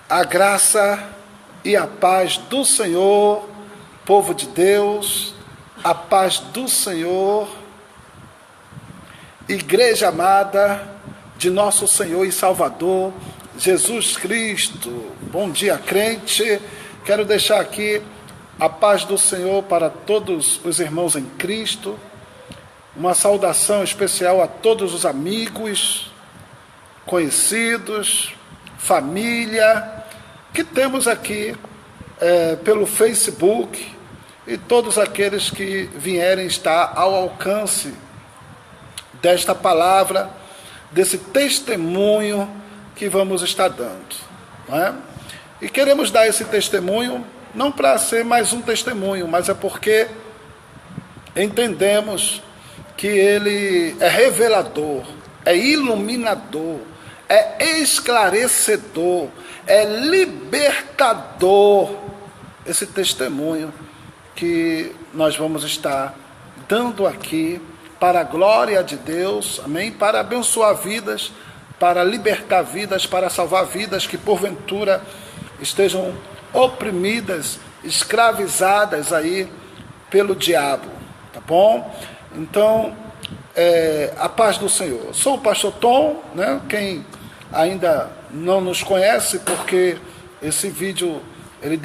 A graça e a paz do Senhor, povo de Deus, a paz do Senhor, igreja amada de nosso Senhor e Salvador, Jesus Cristo. Bom dia, crente. Quero deixar aqui a paz do Senhor para todos os irmãos em Cristo, uma saudação especial a todos os amigos, conhecidos, família, que temos aqui pelo Facebook e todos aqueles que vierem estar ao alcance desta palavra, desse testemunho que vamos estar dando, não é? E queremos dar esse testemunho não para ser mais um testemunho, mas é porque entendemos que ele é revelador, é iluminador, é esclarecedor, é libertador, esse testemunho que nós vamos estar dando aqui para a glória de Deus, amém? Para abençoar vidas, para libertar vidas, para salvar vidas que porventura estejam oprimidas, escravizadas aí pelo diabo, tá bom? Então, a paz do Senhor. Sou o pastor Tom, né? Quem ainda não nos conhece, porque esse vídeo ele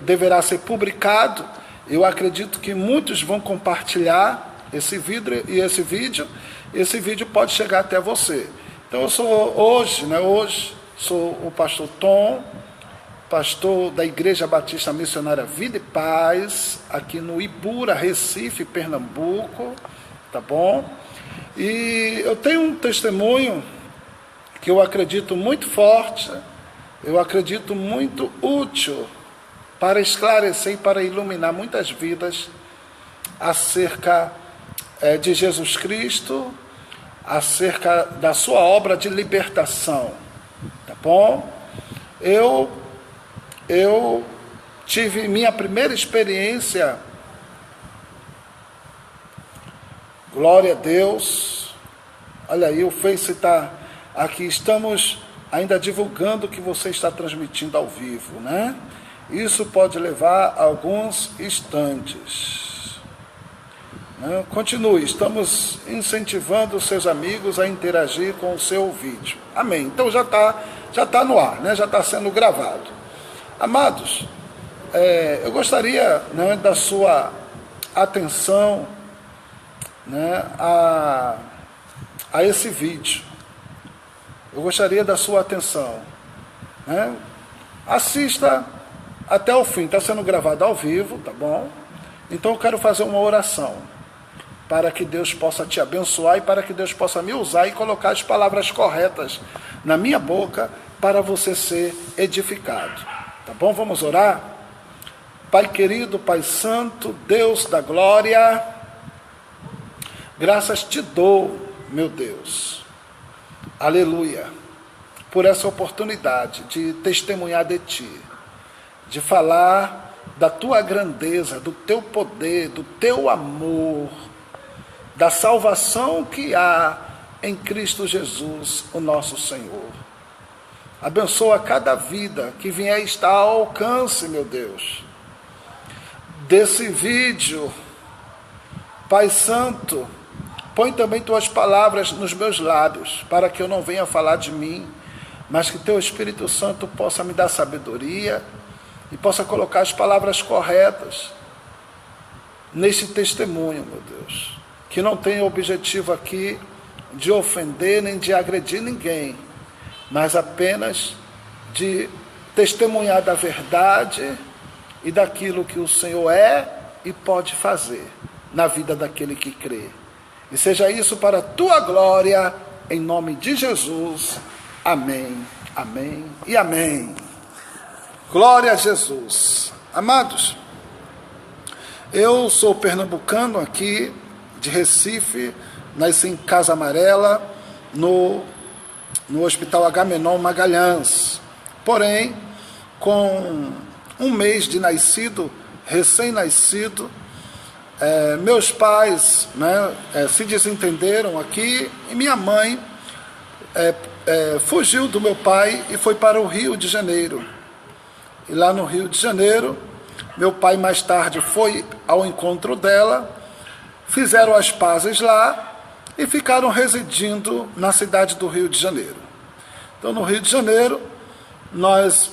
deverá ser publicado, eu acredito que muitos vão compartilhar esse vídeo pode chegar até você. Então eu sou hoje sou o pastor Tom, pastor da Igreja Batista Missionária Vida e Paz, aqui no Ibura, Recife, Pernambuco, tá bom? E eu tenho um testemunho que eu acredito muito forte, eu acredito muito útil para esclarecer e para iluminar muitas vidas acerca de Jesus Cristo, acerca da sua obra de libertação, tá bom? Eu tive minha primeira experiência, glória a Deus, olha aí, o Face está aqui, estamos ainda divulgando o que você está transmitindo ao vivo, né? Isso pode levar alguns instantes. Continue, estamos incentivando os seus amigos a interagir com o seu vídeo. Amém. Então já tá no ar, né? Já está sendo gravado. Amados, eu gostaria, né, da sua atenção, né, a esse vídeo. Eu gostaria da sua atenção, né? Assista até o fim, está sendo gravado ao vivo, tá bom? Então eu quero fazer uma oração para que Deus possa te abençoar e para que Deus possa me usar e colocar as palavras corretas na minha boca para você ser edificado, tá bom? Vamos orar? Pai querido, Pai santo, Deus da glória, graças te dou, meu Deus, aleluia, por essa oportunidade de testemunhar de ti, de falar da tua grandeza, do teu poder, do teu amor, da salvação que há em Cristo Jesus, o nosso Senhor. Abençoa cada vida que vier estar ao alcance, meu Deus, desse vídeo. Pai Santo, põe também tuas palavras nos meus lábios, para que eu não venha falar de mim, mas que teu Espírito Santo possa me dar sabedoria e possa colocar as palavras corretas nesse testemunho, meu Deus, que não tem objetivo aqui de ofender nem de agredir ninguém, mas apenas de testemunhar da verdade e daquilo que o Senhor é e pode fazer na vida daquele que crê. E seja isso para a tua glória, em nome de Jesus. Amém, amém e amém. Glória a Jesus. Amados, eu sou pernambucano aqui de Recife, nasci em Casa Amarela, no Hospital Agamenon Magalhães. Porém, com um mês de nascido, recém-nascido, meus pais, né, se desentenderam aqui e minha mãe fugiu do meu pai e foi para o Rio de Janeiro. E lá no Rio de Janeiro, meu pai mais tarde foi ao encontro dela, fizeram as pazes lá e ficaram residindo na cidade do Rio de Janeiro. Então, no Rio de Janeiro, nós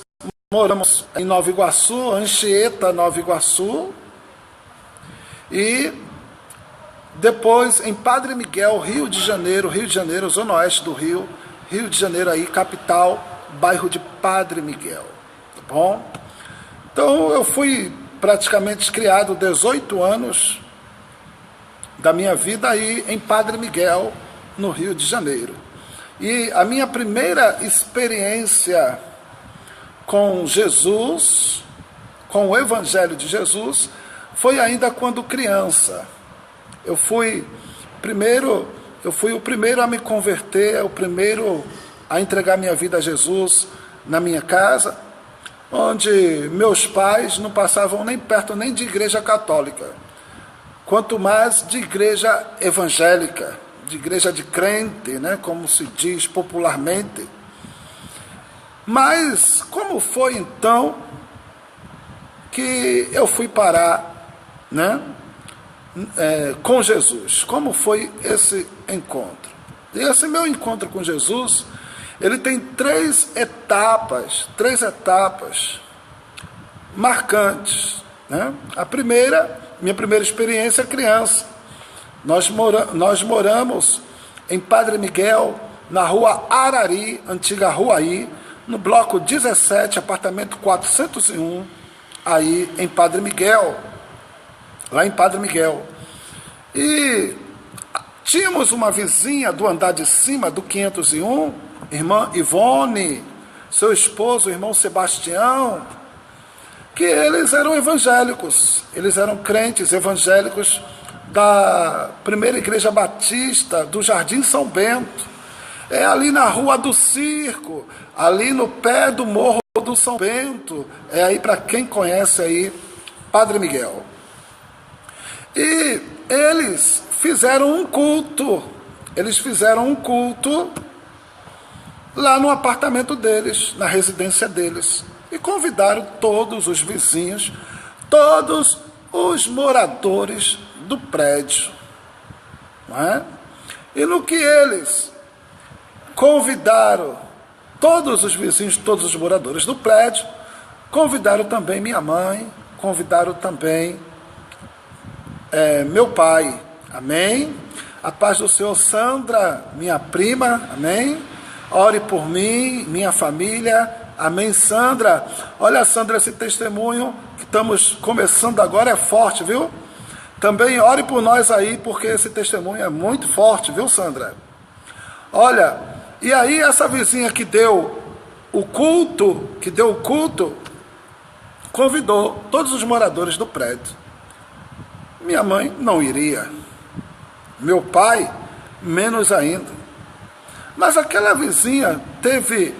moramos em Nova Iguaçu, Anchieta, Nova Iguaçu, e depois em Padre Miguel, Rio de Janeiro, zona oeste do Rio, Rio de Janeiro aí, capital, bairro de Padre Miguel, tá bom? Então eu fui praticamente criado 18 anos da minha vida aí em Padre Miguel, no Rio de Janeiro. E a minha primeira experiência com Jesus, com o Evangelho de Jesus, foi ainda quando criança. Eu fui o primeiro a me converter, o primeiro a entregar minha vida a Jesus na minha casa, onde meus pais não passavam nem perto nem de igreja católica, quanto mais de igreja evangélica, de igreja de crente, né, como se diz popularmente. Mas como foi então que eu fui parar, né, com Jesus? Como foi esse encontro? E esse meu encontro com Jesus, ele tem três etapas marcantes, né? A primeira, minha primeira experiência criança. Nós moramos em Padre Miguel, na rua Arari, antiga Ruaí, no bloco 17, apartamento 401, aí em Padre Miguel, lá em Padre Miguel. E tínhamos uma vizinha do andar de cima, do 501, irmã Ivone, seu esposo, o irmão Sebastião, que eles eram evangélicos, eles eram crentes evangélicos da primeira igreja batista do Jardim São Bento, ali na Rua do Circo, ali no pé do Morro do São Bento, aí para quem conhece aí Padre Miguel. E eles fizeram um culto lá no apartamento deles, na residência deles, e convidaram todos os vizinhos, todos os moradores do prédio, não é? E no que eles convidaram todos os vizinhos, todos os moradores do prédio, convidaram também minha mãe, convidaram também meu pai, amém? A paz do Senhor, Sandra, minha prima, amém? Ore por mim, minha família, amém, Sandra? Olha, Sandra, esse testemunho que estamos começando agora é forte, viu? Também ore por nós aí, porque esse testemunho é muito forte, viu, Sandra? Olha, e aí essa vizinha que deu o culto, convidou todos os moradores do prédio. Minha mãe não iria, meu pai menos ainda. Mas aquela vizinha teve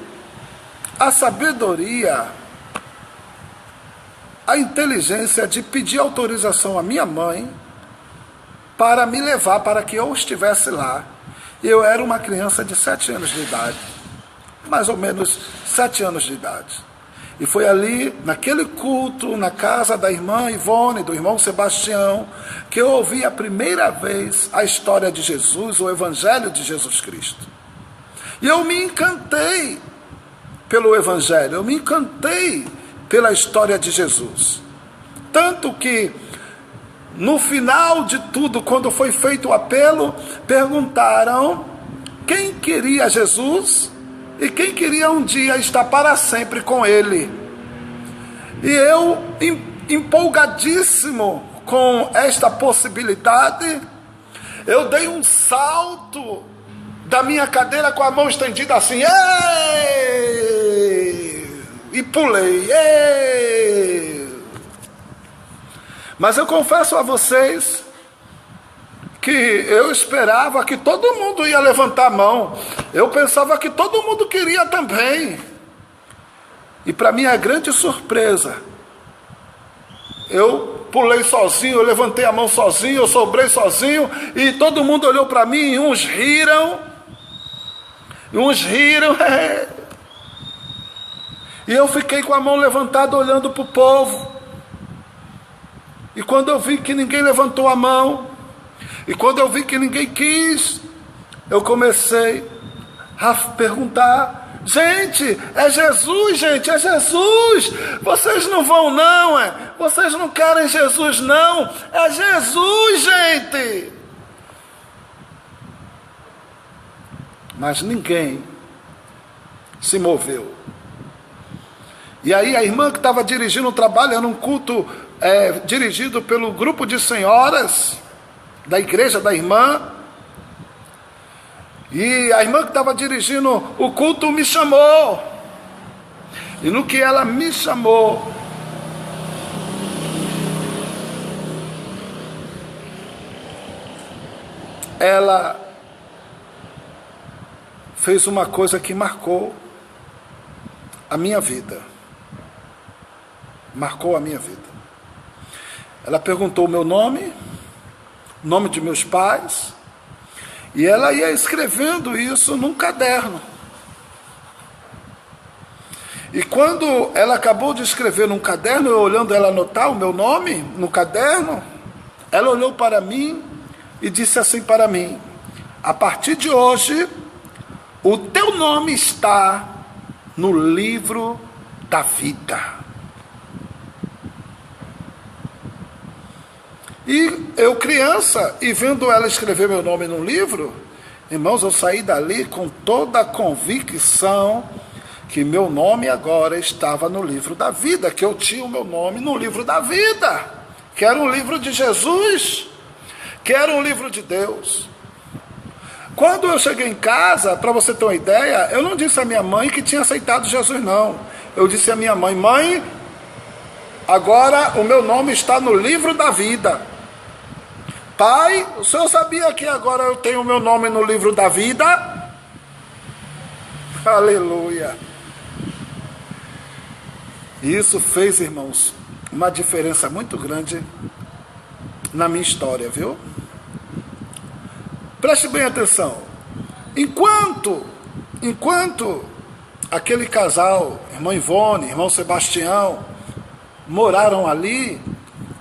a sabedoria, a inteligência de pedir autorização à minha mãe para me levar, para que eu estivesse lá. Eu era uma criança de 7 anos de idade, mais ou menos 7 anos de idade. E foi ali, naquele culto, na casa da irmã Ivone, do irmão Sebastião, que eu ouvi a primeira vez a história de Jesus, o Evangelho de Jesus Cristo. E eu me encantei pelo Evangelho, eu me encantei pela história de Jesus. Tanto que, no final de tudo, quando foi feito o apelo, perguntaram quem queria Jesus e quem queria um dia estar para sempre com ele. E eu, empolgadíssimo com esta possibilidade, eu dei um salto da minha cadeira com a mão estendida assim, ei! E pulei, ei! Mas eu confesso a vocês que eu esperava que todo mundo ia levantar a mão. Eu pensava que todo mundo queria também. E para minha grande surpresa, eu pulei sozinho, eu levantei a mão sozinho, eu sobrei sozinho, e todo mundo olhou para mim, e uns riram, E eu fiquei com a mão levantada olhando para o povo. E quando eu vi que ninguém levantou a mão, e quando eu vi que ninguém quis, eu comecei a perguntar: gente, é Jesus, gente, é Jesus. Vocês não vão não, vocês não querem Jesus não, é Jesus, gente. Mas ninguém se moveu. E aí a irmã que estava dirigindo o trabalho, era um culto dirigido pelo grupo de senhoras da igreja da irmã, e a irmã que estava dirigindo o culto me chamou, e no que ela me chamou, ela fez uma coisa que marcou a minha vida. Marcou a minha vida. Ela perguntou o meu nome, o nome de meus pais, e ela ia escrevendo isso num caderno. E quando ela acabou de escrever num caderno, eu olhando ela anotar o meu nome no caderno, ela olhou para mim e disse assim para mim: a partir de hoje, o teu nome está no livro da vida. E eu criança, e vendo ela escrever meu nome no livro, irmãos, eu saí dali com toda a convicção que meu nome agora estava no livro da vida, que eu tinha o meu nome no livro da vida, que era um livro de Jesus, que era um livro de Deus. Quando eu cheguei em casa, para você ter uma ideia, eu não disse à minha mãe que tinha aceitado Jesus, não. Eu disse à minha mãe: mãe, agora o meu nome está no livro da vida. Pai, o senhor sabia que agora eu tenho o meu nome no livro da vida? Aleluia. E isso fez, irmãos, uma diferença muito grande na minha história, viu? Preste bem atenção. Enquanto aquele casal, irmã Ivone, irmão Sebastião, moraram ali,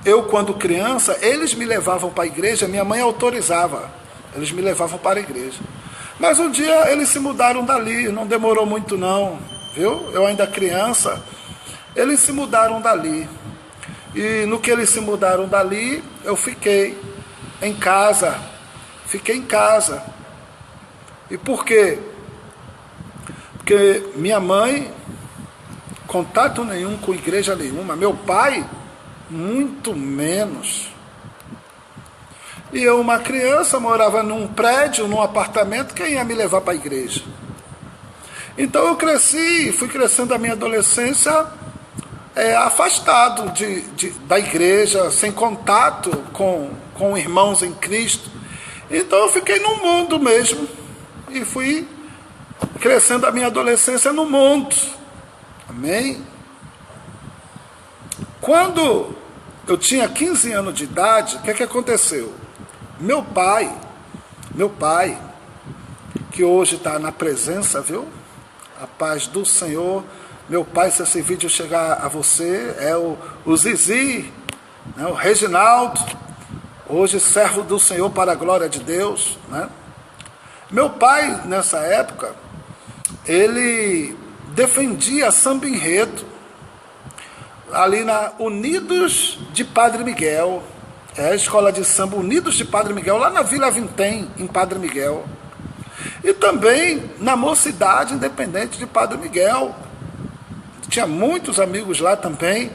eu, quando criança, eles me levavam para a igreja, minha mãe autorizava, eles me levavam para a igreja. Mas um dia eles se mudaram dali, não demorou muito não, viu? Eu ainda criança, eles se mudaram dali. E no que eles se mudaram dali, eu fiquei em casa. E por quê? Porque minha mãe, contato nenhum com igreja nenhuma, meu pai, muito menos. E eu, uma criança, morava num prédio, num apartamento, quem ia me levar para a igreja? Então eu fui crescendo a minha adolescência afastado da igreja, sem contato com irmãos em Cristo. Então eu fiquei no mundo mesmo, e fui crescendo a minha adolescência no mundo. Amém? Quando eu tinha 15 anos de idade, o que aconteceu? Meu pai, que hoje está na presença, viu? A paz do Senhor. Meu pai, se esse vídeo chegar a você, é o Zizi, né? O Reginaldo, hoje servo do Senhor para a glória de Deus, né? Meu pai, nessa época, ele defendia samba enredo, ali na Unidos de Padre Miguel, a escola de samba Unidos de Padre Miguel, lá na Vila Vintém, em Padre Miguel, e também na Mocidade Independente de Padre Miguel, tinha muitos amigos lá também,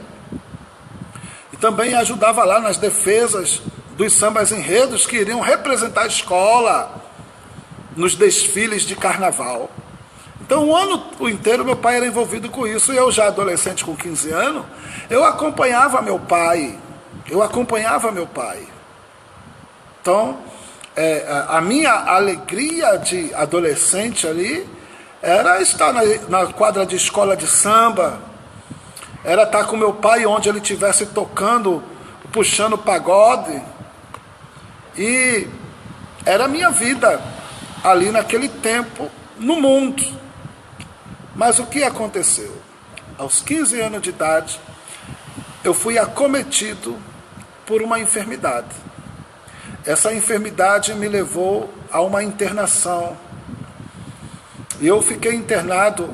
e também ajudava lá nas defesas dos sambas enredos que iriam representar a escola nos desfiles de carnaval. Então o ano inteiro meu pai era envolvido com isso, e eu já adolescente com 15 anos, eu acompanhava meu pai. Então, a minha alegria de adolescente ali, era estar na quadra de escola de samba, era estar com meu pai onde ele estivesse tocando, puxando pagode, e era a minha vida ali naquele tempo, no mundo. Mas o que aconteceu? aos 15 anos de idade, eu fui acometido por uma enfermidade. Essa enfermidade me levou a uma internação. E eu fiquei internado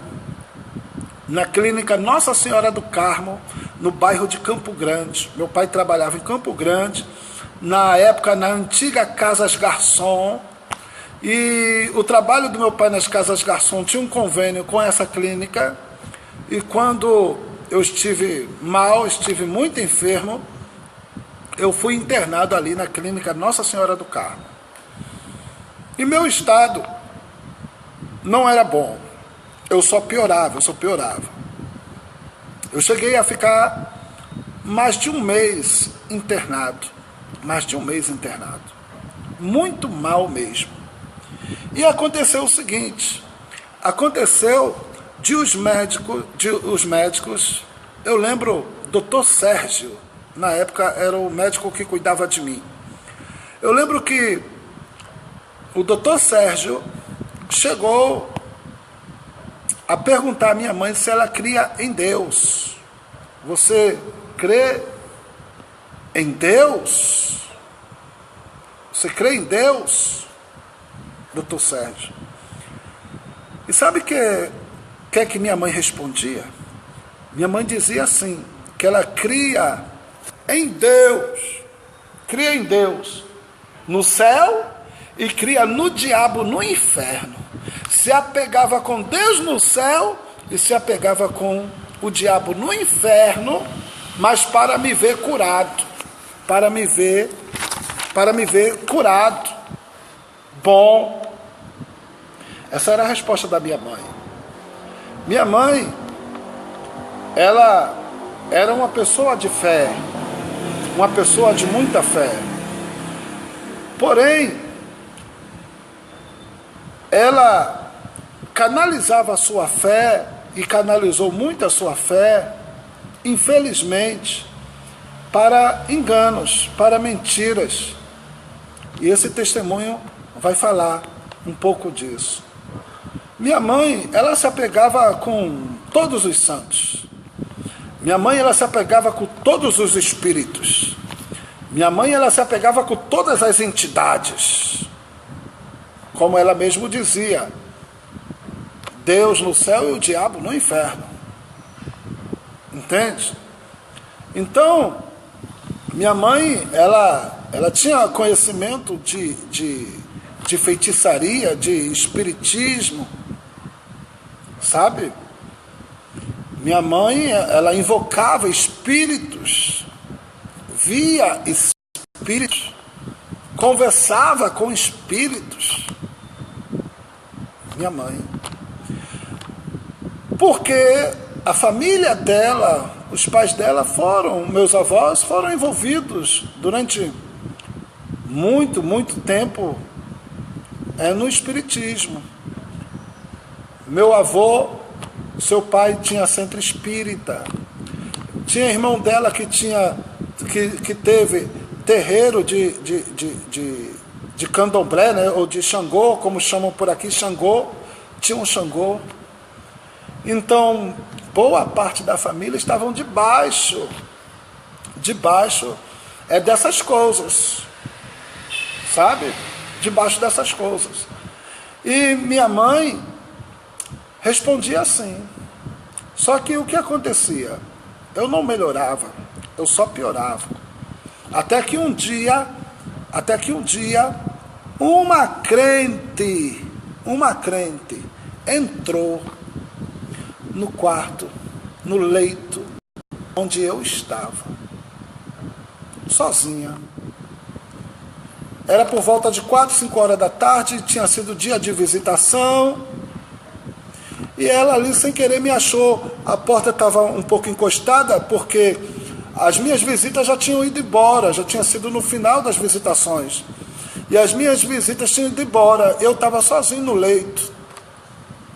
na clínica Nossa Senhora do Carmo, no bairro de Campo Grande. Meu pai trabalhava em Campo Grande, na época na antiga Casas Garçom, e o trabalho do meu pai nas Casas Garçom tinha um convênio com essa clínica, e quando eu estive mal, estive muito enfermo, eu fui internado ali na clínica Nossa Senhora do Carmo. E meu estado não era bom, eu só piorava. Eu cheguei a ficar mais de um mês internado, muito mal mesmo. E aconteceu o seguinte, os médicos, eu lembro, Dr. Sérgio, na época era o médico que cuidava de mim. Eu lembro que o Dr. Sérgio chegou a perguntar à minha mãe se ela cria em Deus. Você crê em Deus? Você crê em Deus, Dr. Sérgio? E sabe o que minha mãe respondia? Minha mãe dizia assim, que ela cria em Deus no céu e cria no diabo no inferno. Se apegava com Deus no céu e se apegava com o diabo no inferno, mas para me ver curado, para me ver curado, bom. Essa era a resposta da minha mãe. Minha mãe, ela era uma pessoa de fé, uma pessoa de muita fé. Porém, ela canalizava a sua fé, e canalizou muito a sua fé, infelizmente, para enganos, para mentiras. E esse testemunho vai falar um pouco disso. Minha mãe, ela se apegava com todos os santos. Minha mãe, ela se apegava com todos os espíritos. Minha mãe, ela se apegava com todas as entidades. Como ela mesmo dizia, Deus no céu e o diabo no inferno. Entende? Então, minha mãe, ela tinha conhecimento de feitiçaria, de espiritismo, sabe? Minha mãe, ela invocava espíritos, via espíritos, conversava com espíritos. Minha mãe. Porque a família dela, os pais dela meus avós foram envolvidos durante muito tempo no espiritismo. Meu avô, seu pai tinha centro espírita. Tinha irmão dela que teve terreiro de candomblé, né, ou de Xangô, como chamam por aqui, Xangô. Tinha um Xangô. Então, boa parte da família estavam debaixo dessas coisas, sabe? Debaixo dessas coisas. E minha mãe respondia assim. Só que o que acontecia? Eu não melhorava, eu só piorava. Até que um dia, uma crente entrou no quarto, no leito onde eu estava, sozinha. Era por volta de 4, 5 horas da tarde, tinha sido dia de visitação, e ela ali sem querer me achou. A porta estava um pouco encostada, porque as minhas visitas já tinham ido embora, já tinha sido no final das visitações, e as minhas visitas tinham ido embora. Eu estava sozinho no leito,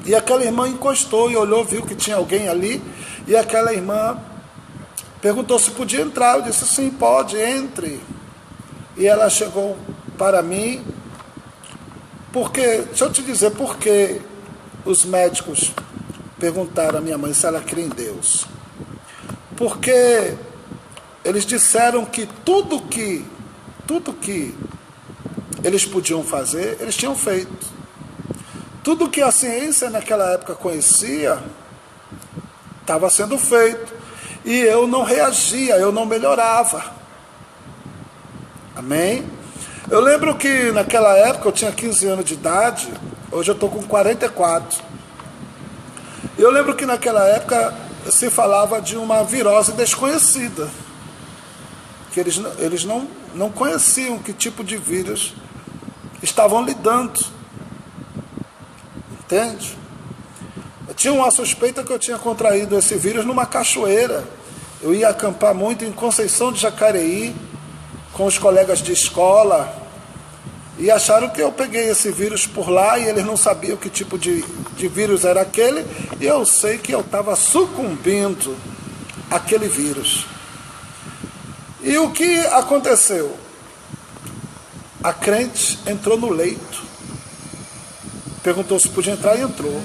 e aquela irmã encostou e olhou, viu que tinha alguém ali, e aquela irmã perguntou se podia entrar. Eu disse, sim, pode, entre. E ela chegou para mim, porque, deixa eu te dizer por que os médicos perguntaram à minha mãe se ela cria em Deus. Porque eles disseram que tudo que eles podiam fazer, eles tinham feito. Tudo que a ciência naquela época conhecia, estava sendo feito. E eu não reagia, eu não melhorava. Amém? Eu lembro que naquela época eu tinha 15 anos de idade, hoje eu estou com 44. Eu lembro que naquela época se falava de uma virose desconhecida. Que eles não conheciam que tipo de vírus estavam lidando. Entende? Eu tinha uma suspeita que eu tinha contraído esse vírus numa cachoeira. Eu ia acampar muito em Conceição de Jacareí, com os colegas de escola, e acharam que eu peguei esse vírus por lá, e eles não sabiam que tipo de vírus era aquele, e eu sei que eu estava sucumbindo àquele vírus. E o que aconteceu? A crente entrou no leito, perguntou se podia entrar e entrou.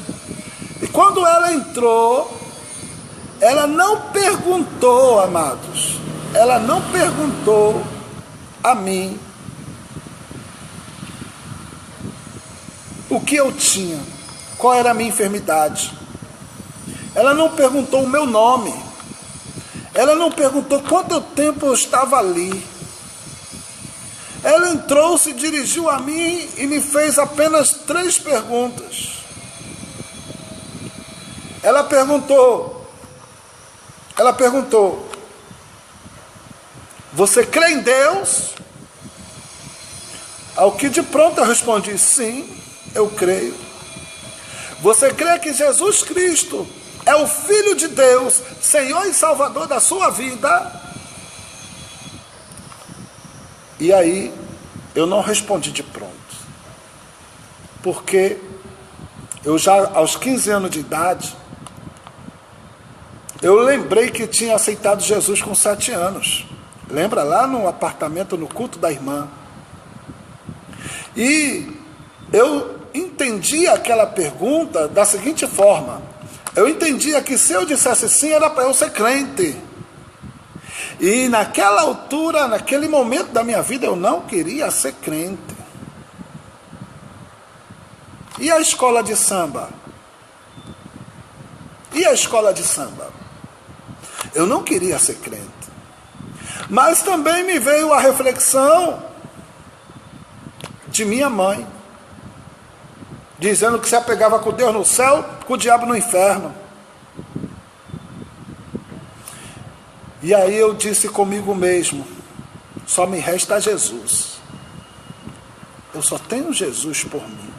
E quando ela entrou, ela não perguntou, amados, ela não perguntou a mim o que eu tinha, qual era a minha enfermidade. Ela não perguntou o meu nome. Ela não perguntou quanto tempo eu estava ali. Ela entrou, se dirigiu a mim e me fez apenas 3 perguntas. Ela perguntou, você crê em Deus? Ao que de pronto eu respondi, sim, eu creio. Você crê que Jesus Cristo é o Filho de Deus, Senhor e Salvador da sua vida? E aí, eu não respondi de pronto. Porque eu já, aos 15 anos de idade, eu lembrei que tinha aceitado Jesus com 7 anos. Lembra lá no apartamento, no culto da irmã? E eu entendi aquela pergunta da seguinte forma. Eu entendia que se eu dissesse sim, era para eu ser crente. E naquela altura, naquele momento da minha vida, eu não queria ser crente. E a escola de samba? E a escola de samba? Eu não queria ser crente. Mas também me veio a reflexão de minha mãe, dizendo que se apegava com Deus no céu, com o diabo no inferno. E aí eu disse comigo mesmo, só me resta Jesus. Eu só tenho Jesus por mim.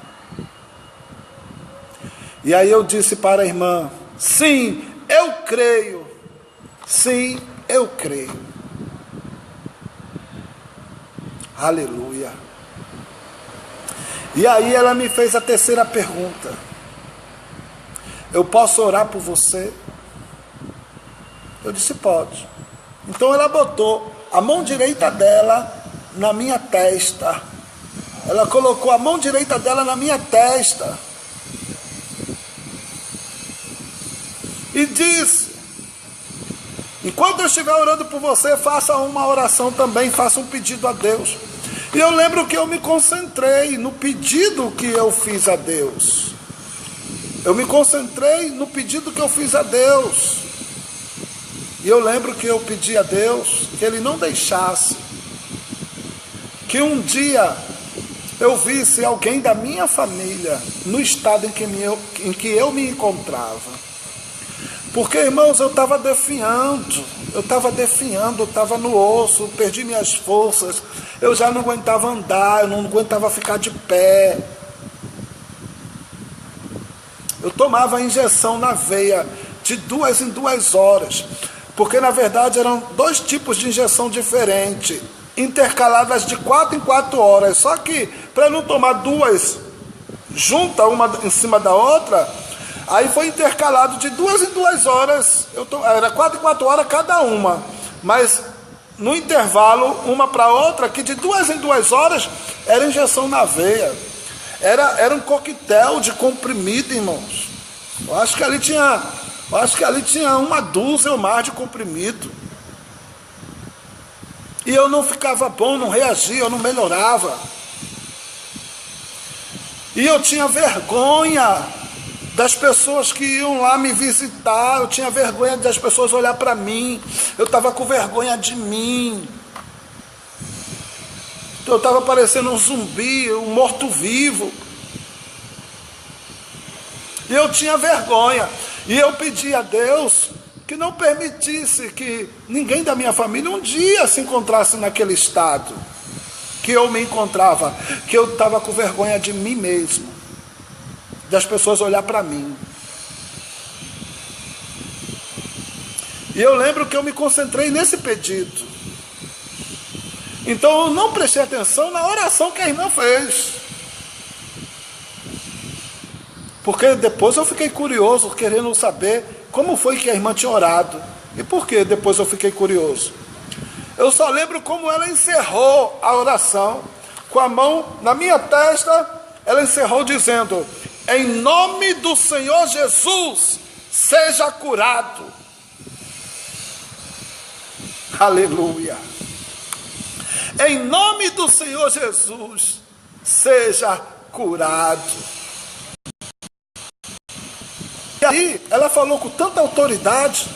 E aí eu disse para a irmã, sim, eu creio. Sim, eu creio. Aleluia. E aí ela me fez a terceira pergunta. Eu posso orar por você? Eu disse, pode. Então ela botou a mão direita dela na minha testa. Ela colocou a mão direita dela na minha testa. E disse, enquanto eu estiver orando por você, faça uma oração também, faça um pedido a Deus. E eu lembro que eu me concentrei no pedido que eu fiz a Deus. Eu me concentrei no pedido que eu fiz a Deus. E eu lembro que eu pedi a Deus que Ele não deixasse que um dia eu visse alguém da minha família no estado em que eu me encontrava. Porque, irmãos, eu estava definhando, eu estava no osso, perdi minhas forças, eu já não aguentava andar, eu não aguentava ficar de pé. Eu tomava injeção na veia de 2 em 2 horas, porque na verdade eram 2 tipos de injeção diferentes, intercaladas de 4 em 4 horas, só que para não tomar 2 juntas, uma em cima da outra, aí foi intercalado de 2 em 2 horas, era 4 em 4 horas cada uma, mas no intervalo, uma para outra, que de 2 em 2 horas era injeção na veia, era um coquetel de comprimido, irmãos. Eu acho que ali tinha uma dúzia ou mais de comprimido. E eu não ficava bom, não reagia, eu não melhorava. E eu tinha vergonha das pessoas que iam lá me visitar, eu tinha vergonha das pessoas olhar para mim, eu estava com vergonha de mim. Eu estava parecendo um zumbi, um morto-vivo. E eu tinha vergonha. E eu pedi a Deus que não permitisse que ninguém da minha família um dia se encontrasse naquele estado que eu me encontrava, que eu estava com vergonha de mim mesmo, das pessoas olhar para mim. E eu lembro que eu me concentrei nesse pedido. Então eu não prestei atenção na oração que a irmã fez. Porque depois eu fiquei curioso, querendo saber como foi que a irmã tinha orado. E por que depois eu fiquei curioso? Eu só lembro como ela encerrou a oração, com a mão na minha testa, ela encerrou dizendo: em nome do Senhor Jesus, seja curado. Aleluia. Em nome do Senhor Jesus, seja curado. E aí, ela falou com tanta autoridade,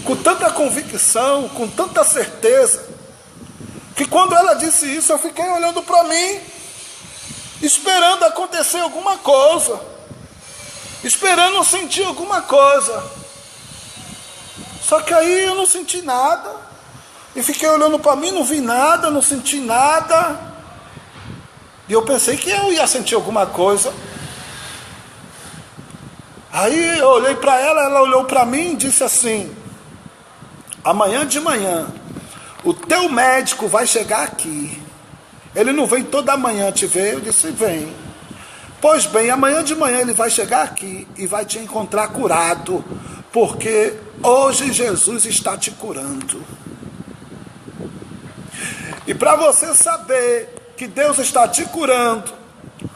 com tanta convicção, com tanta certeza, que quando ela disse isso, eu fiquei olhando para mim, esperando acontecer alguma coisa, esperando sentir alguma coisa. Só que aí eu não senti nada, e fiquei olhando para mim, não vi nada, não senti nada, e eu pensei que eu ia sentir alguma coisa. Aí eu olhei para ela, ela olhou para mim e disse assim: amanhã de manhã, o teu médico vai chegar aqui. Ele não vem toda manhã te ver? Eu disse: vem. Pois bem, amanhã de manhã ele vai chegar aqui e vai te encontrar curado, porque hoje Jesus está te curando. E para você saber que Deus está te curando,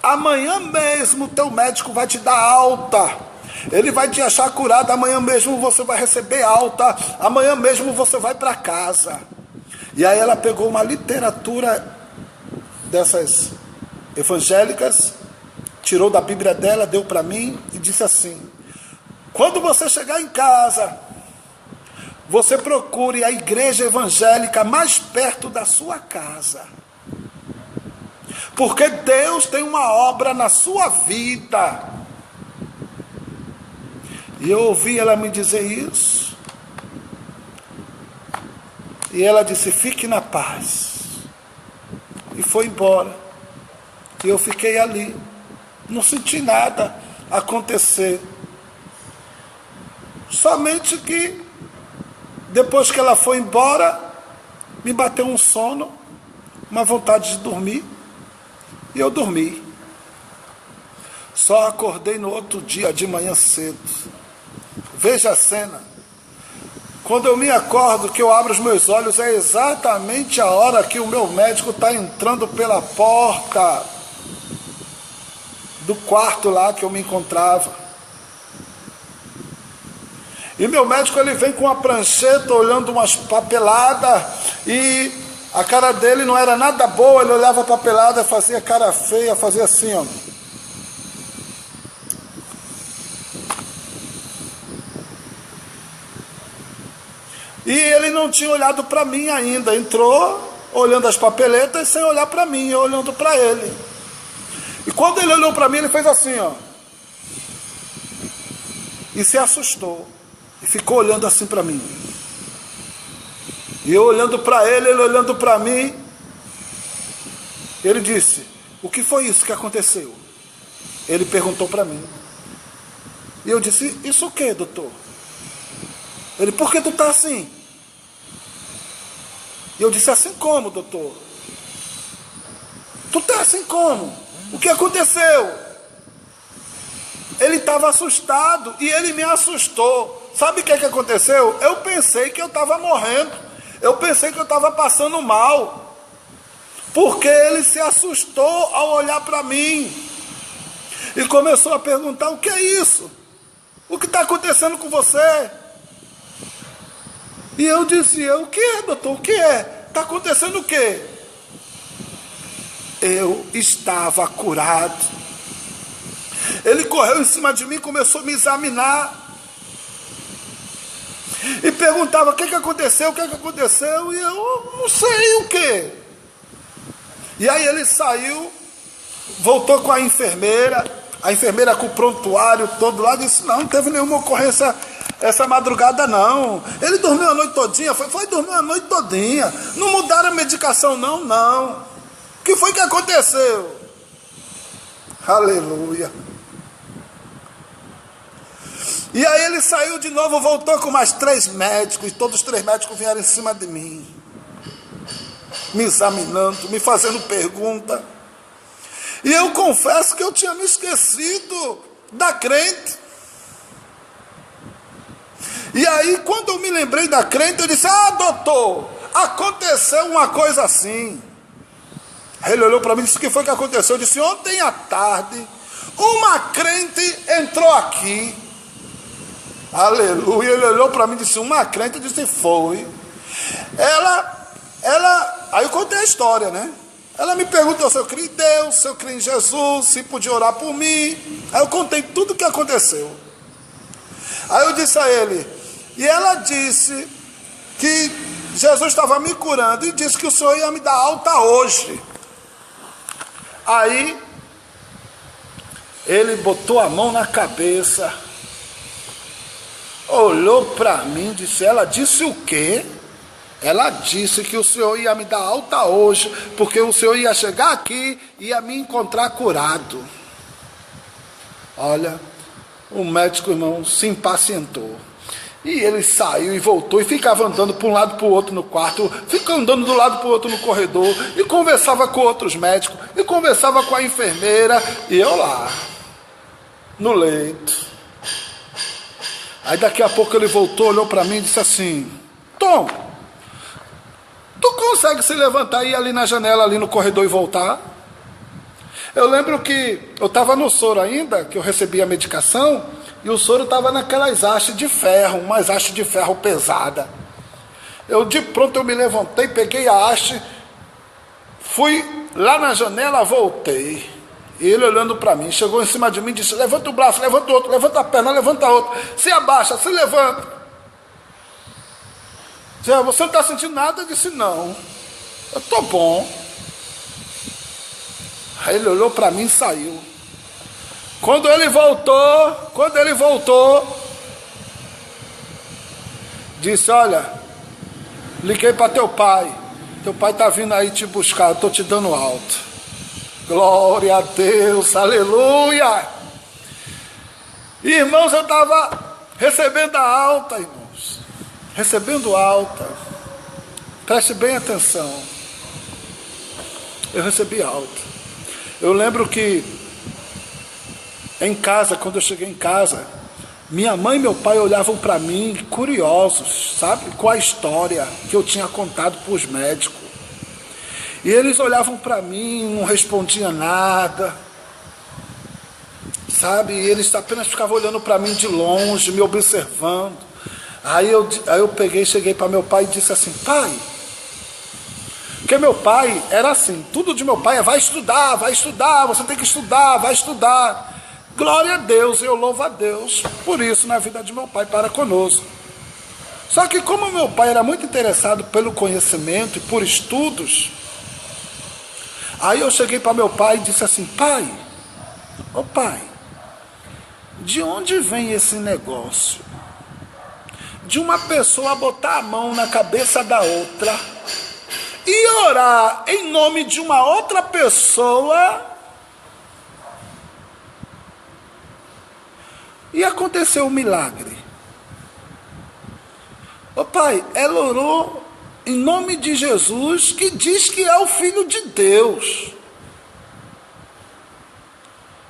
amanhã mesmo o teu médico vai te dar alta. Ele vai te achar curado, amanhã mesmo você vai receber alta, amanhã mesmo você vai para casa. E aí ela pegou uma literatura dessas evangélicas, tirou da Bíblia dela, deu para mim e disse assim: quando você chegar em casa, você procure a igreja evangélica mais perto da sua casa, porque Deus tem uma obra na sua vida. E eu ouvi ela me dizer isso, e ela disse: fique na paz, e foi embora. E eu fiquei ali, não senti nada acontecer, somente que depois que ela foi embora, me bateu um sono, uma vontade de dormir, e eu dormi. Só acordei no outro dia de manhã cedo. Veja a cena. Quando eu me acordo, que eu abro os meus olhos, é exatamente a hora que o meu médico está entrando pela porta do quarto lá que eu me encontrava. E meu médico, ele vem com uma prancheta, olhando umas papeladas, e a cara dele não era nada boa. Ele olhava a papelada, fazia cara feia, fazia assim, ó. E ele não tinha olhado para mim ainda, entrou olhando as papeletas sem olhar para mim, eu olhando para ele. E quando ele olhou para mim, ele fez assim, ó, e se assustou, e ficou olhando assim para mim. E eu olhando para ele, ele olhando para mim. Ele disse: o que foi isso que aconteceu? Ele perguntou para mim. E eu disse: isso o que, doutor? Ele: por que tu está assim? E eu disse: assim como, doutor? Tu está assim como? O que aconteceu? Ele estava assustado e ele me assustou. Sabe o que aconteceu? Eu pensei que eu estava morrendo. Eu pensei que eu estava passando mal. Porque ele se assustou ao olhar para mim. E começou a perguntar: o que é isso? O que está acontecendo com você? E eu dizia, o que é, doutor? O que é? Está acontecendo o quê? Eu estava curado. Ele correu em cima de mim, começou a me examinar. E perguntava, o que aconteceu, o que aconteceu? E eu não sei o que. E aí ele saiu, voltou com a enfermeira com o prontuário todo lá, disse, não teve nenhuma ocorrência essa madrugada não. Ele dormiu a noite todinha, foi dormir a noite todinha. Não mudaram a medicação não. O que foi que aconteceu? Aleluia. E aí ele saiu de novo, voltou com mais 3 médicos, e todos os 3 médicos vieram em cima de mim, me examinando, me fazendo pergunta. E eu confesso que eu tinha me esquecido da crente. E aí, quando eu me lembrei da crente, eu disse, doutor, aconteceu uma coisa assim. Aí ele olhou para mim e disse, o que foi que aconteceu? Eu disse, ontem à tarde, uma crente entrou aqui. Aleluia. Ele olhou para mim e disse, uma crente? Eu disse, foi. Aí eu contei a história, né? Ela me perguntou se eu creio em Deus, se eu creio em Jesus, se podia orar por mim. Aí eu contei tudo o que aconteceu. Aí eu disse a ele, e ela disse que Jesus estava me curando e disse que o Senhor ia me dar alta hoje. Aí ele botou a mão na cabeça, olhou para mim, disse, ela disse o quê? Ela disse que o Senhor ia me dar alta hoje, porque o Senhor ia chegar aqui e ia me encontrar curado. Olha, o médico, irmão, se impacientou. E ele saiu e voltou e ficava andando para um lado para o outro no quarto, ficava andando do lado para o outro no corredor, e conversava com outros médicos, e conversava com a enfermeira, e eu lá, no leito. Aí daqui a pouco ele voltou, olhou para mim e disse assim, Tom, tu consegue se levantar e ir ali na janela, ali no corredor e voltar? Eu lembro que eu estava no soro ainda, que eu recebi a medicação, e o soro estava naquelas hastes de ferro, umas hastes de ferro pesada. De pronto eu me levantei, peguei a haste, fui lá na janela, voltei. E ele olhando para mim, chegou em cima de mim e disse, levanta o braço, levanta o outro, levanta a perna, levanta a outra, se abaixa, se levanta. Você não está sentindo nada? Eu disse, não, eu estou bom. Aí ele olhou para mim e saiu. Quando ele voltou, disse, olha, liguei para teu pai está vindo aí te buscar, eu estou te dando alta. Glória a Deus, aleluia. Irmãos, eu estava recebendo a alta, irmãos, recebendo alta. Preste bem atenção, eu recebi alta. Eu lembro que em casa, quando eu cheguei em casa, minha mãe e meu pai olhavam para mim curiosos, sabe, com a história que eu tinha contado para os médicos. E eles olhavam para mim, não respondiam nada, sabe, e eles apenas ficavam olhando para mim de longe, me observando. Aí eu peguei, cheguei para meu pai e disse assim, pai, porque meu pai era assim, tudo de meu pai é vai estudar, você tem que estudar, vai estudar. Glória a Deus, eu louvo a Deus por isso na vida de meu pai para conosco. Só que como meu pai era muito interessado pelo conhecimento e por estudos, aí eu cheguei para meu pai e disse assim, pai, ô pai, de onde vem esse negócio de uma pessoa botar a mão na cabeça da outra e orar em nome de uma outra pessoa e aconteceu um milagre? Ô pai, ela orou em nome de Jesus, que diz que é o Filho de Deus.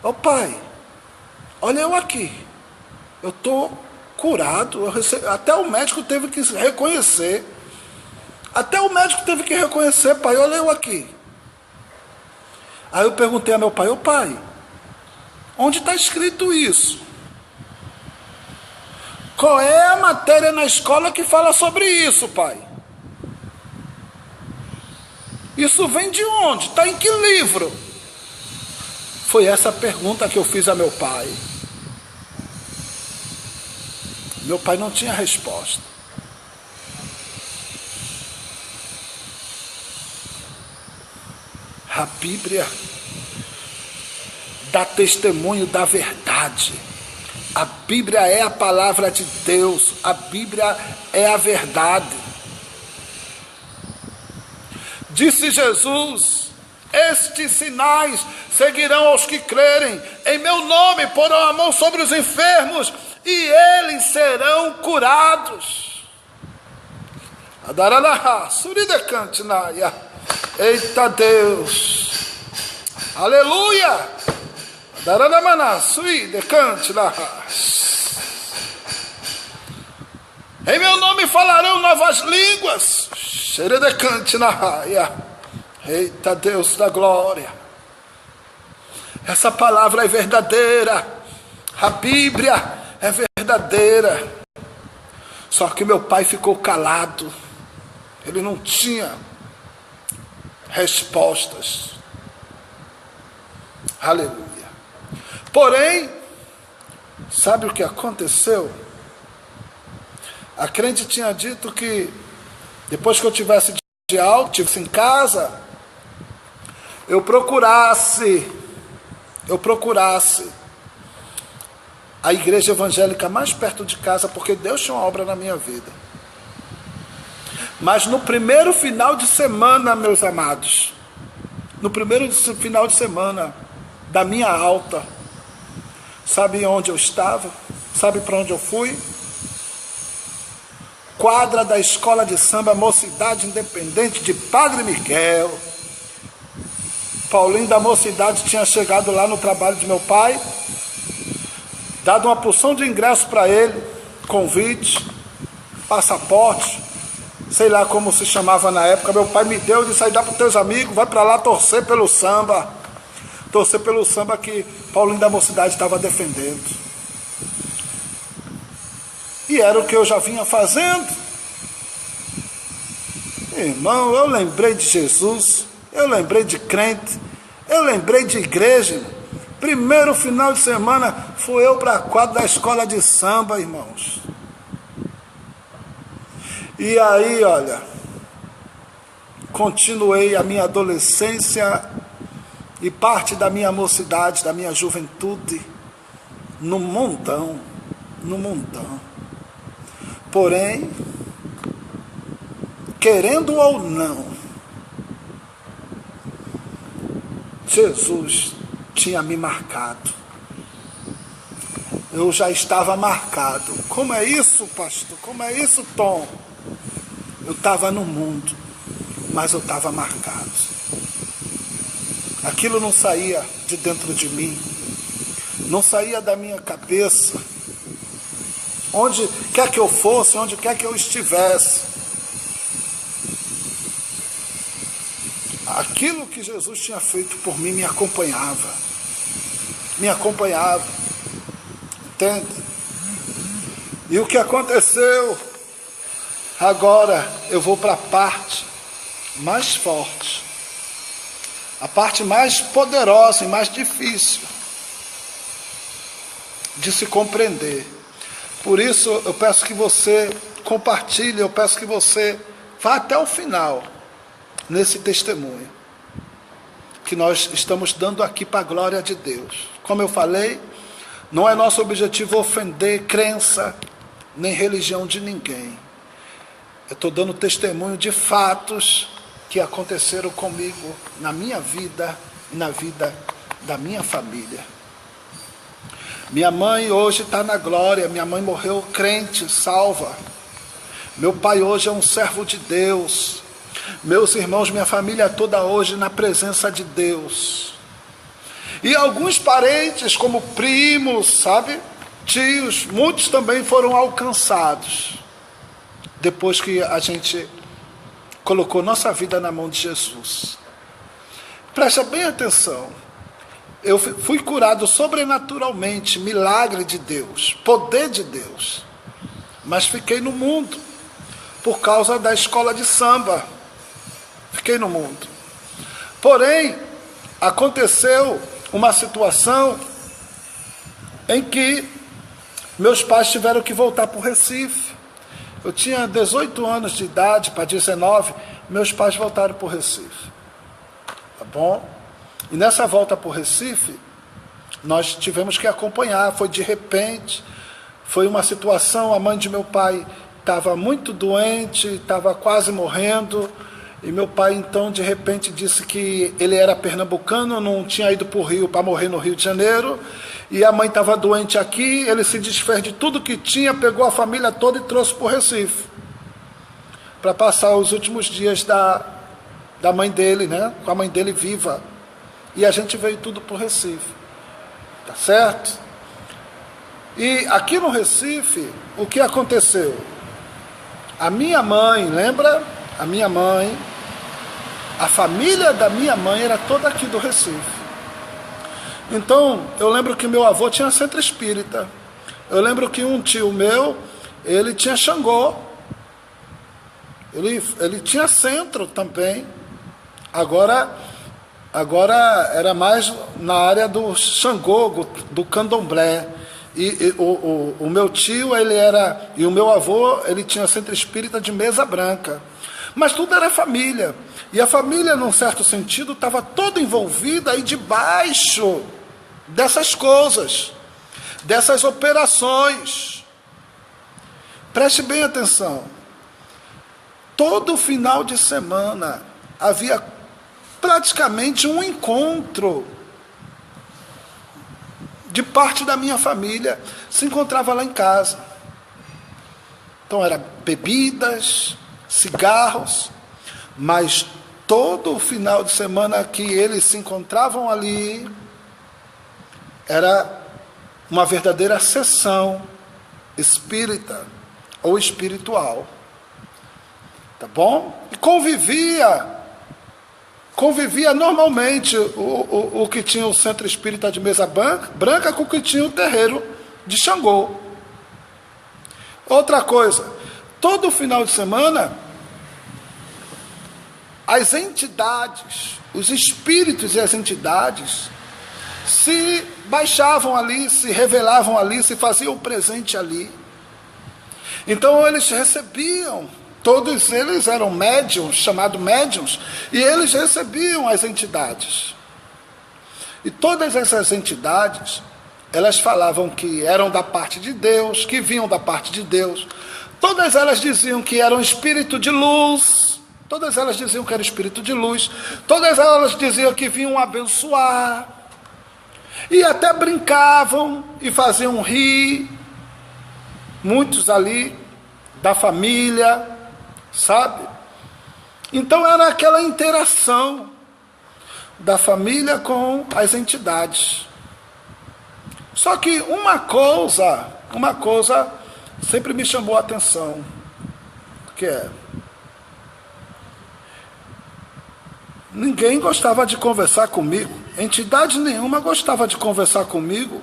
Ô pai, olha eu aqui, eu estou curado, até o médico teve que reconhecer. Pai, olha eu aqui. Aí eu perguntei a meu pai, ô pai, onde está escrito isso? Qual é a matéria na escola que fala sobre isso, pai? Isso vem de onde? Está em que livro? Foi essa a pergunta que eu fiz a meu pai. Meu pai não tinha resposta. A Bíblia dá testemunho da verdade. A Bíblia é a palavra de Deus. A Bíblia é a verdade. Disse Jesus: estes sinais seguirão aos que crerem. Em meu nome porão a mão sobre os enfermos e eles serão curados. Adaralaha, suridecantinaia. Eita Deus. Aleluia. Adaralamaná, suridecantinaha. Em meu nome falarão novas línguas. Xeredecantinaia. Eita Deus da glória. Essa palavra é verdadeira. A Bíblia é verdadeira. Só que meu pai ficou calado. Ele não tinha respostas. Aleluia. Porém, sabe o que aconteceu? A crente tinha dito que depois que eu tivesse de alta, estivesse em casa, eu procurasse a igreja evangélica mais perto de casa, porque Deus tinha uma obra na minha vida. Mas no primeiro final de semana, meus amados, no primeiro final de semana da minha alta, sabe onde eu estava? Sabe para onde eu fui? Quadra da escola de samba Mocidade Independente de Padre Miguel. Paulinho da Mocidade tinha chegado lá no trabalho de meu pai, dado uma porção de ingresso para ele, convite, passaporte, sei lá como se chamava na época. Meu pai me deu, disse: aí dá para os teus amigos, vai para lá torcer pelo samba que Paulinho da Mocidade estava defendendo. E era o que eu já vinha fazendo. Irmão, eu lembrei de Jesus, eu lembrei de crente, eu lembrei de igreja. Primeiro final de semana fui eu para a quadra da escola de samba, irmãos. E aí, olha, continuei a minha adolescência e parte da minha mocidade, da minha juventude, no mundão. Porém, querendo ou não, Jesus tinha me marcado. Eu já estava marcado. Como é isso, pastor? Como é isso, Tom? Eu estava no mundo, mas eu estava marcado. Aquilo não saía de dentro de mim, não saía da minha cabeça. Onde quer que eu fosse, onde quer que eu estivesse, aquilo que Jesus tinha feito por mim me acompanhava. Entende? E o que aconteceu? Agora eu vou para a parte mais forte, a parte mais poderosa e mais difícil de se compreender. Por isso eu peço que você compartilhe, eu peço que você vá até o final nesse testemunho que nós estamos dando aqui para a glória de Deus. Como eu falei, não é nosso objetivo ofender crença nem religião de ninguém. Eu estou dando testemunho de fatos que aconteceram comigo na minha vida e na vida da minha família. Minha mãe hoje está na glória, minha mãe morreu crente, salva. Meu pai hoje é um servo de Deus. Meus irmãos, minha família toda hoje na presença de Deus. E alguns parentes, como primos, sabe, tios, muitos também foram alcançados depois que a gente colocou nossa vida na mão de Jesus. Presta bem atenção. Eu fui curado sobrenaturalmente, milagre de Deus, poder de Deus. mas fiquei no mundo, por causa da escola de samba. Fiquei no mundo. Porém, aconteceu uma situação em que meus pais tiveram que voltar para o Recife. Eu tinha 18 anos de idade, para 19, meus pais voltaram para o Recife. Tá bom? E nessa volta para o Recife, nós tivemos que acompanhar, foi de repente, foi uma situação, a mãe de meu pai estava muito doente, estava quase morrendo, e meu pai então de repente disse que ele era pernambucano, não tinha ido para o Rio para morrer no Rio de Janeiro, e a mãe estava doente aqui, ele se desfez de tudo que tinha, pegou a família toda e trouxe para o Recife, para passar os últimos dias da mãe dele, né? Com a mãe dele viva, e a gente veio tudo para o Recife, tá certo? E aqui no Recife, o que aconteceu? A minha mãe, lembra? A minha mãe, a família da minha mãe era toda aqui do Recife. Então, eu lembro que meu avô tinha centro espírita. Eu lembro que um tio meu, ele tinha Xangô. Ele tinha centro também. Agora era mais na área do Xangô, do candomblé. E o meu tio, e o meu avô, ele tinha centro espírita de Mesa Branca. Mas tudo era família. E a família, num certo sentido, estava toda envolvida aí debaixo dessas coisas, dessas operações. Preste bem atenção. Todo final de semana havia praticamente um encontro de parte da minha família, se encontrava lá em casa. Então era bebidas, cigarros, mas todo o final de semana que eles se encontravam ali, era uma verdadeira sessão espírita ou espiritual. Tá bom? E convivia normalmente o que tinha o centro espírita de Mesa Branca com o que tinha o terreiro de Xangô. Outra coisa, todo final de semana, as entidades, os espíritos e as entidades se baixavam ali, se revelavam ali, se faziam presente ali. Então eles recebiam, todos eles eram médiums, chamados médiums, e eles recebiam as entidades. E todas essas entidades, elas falavam que eram da parte de Deus, que vinham da parte de Deus. Todas elas diziam que eram espírito de luz, todas elas diziam que era espírito de luz, todas elas diziam que vinham abençoar, e até brincavam e faziam rir, muitos ali da família, sabe? Então era aquela interação da família com as entidades. Só que uma coisa sempre me chamou a atenção, que é, ninguém gostava de conversar comigo, entidade nenhuma gostava de conversar comigo,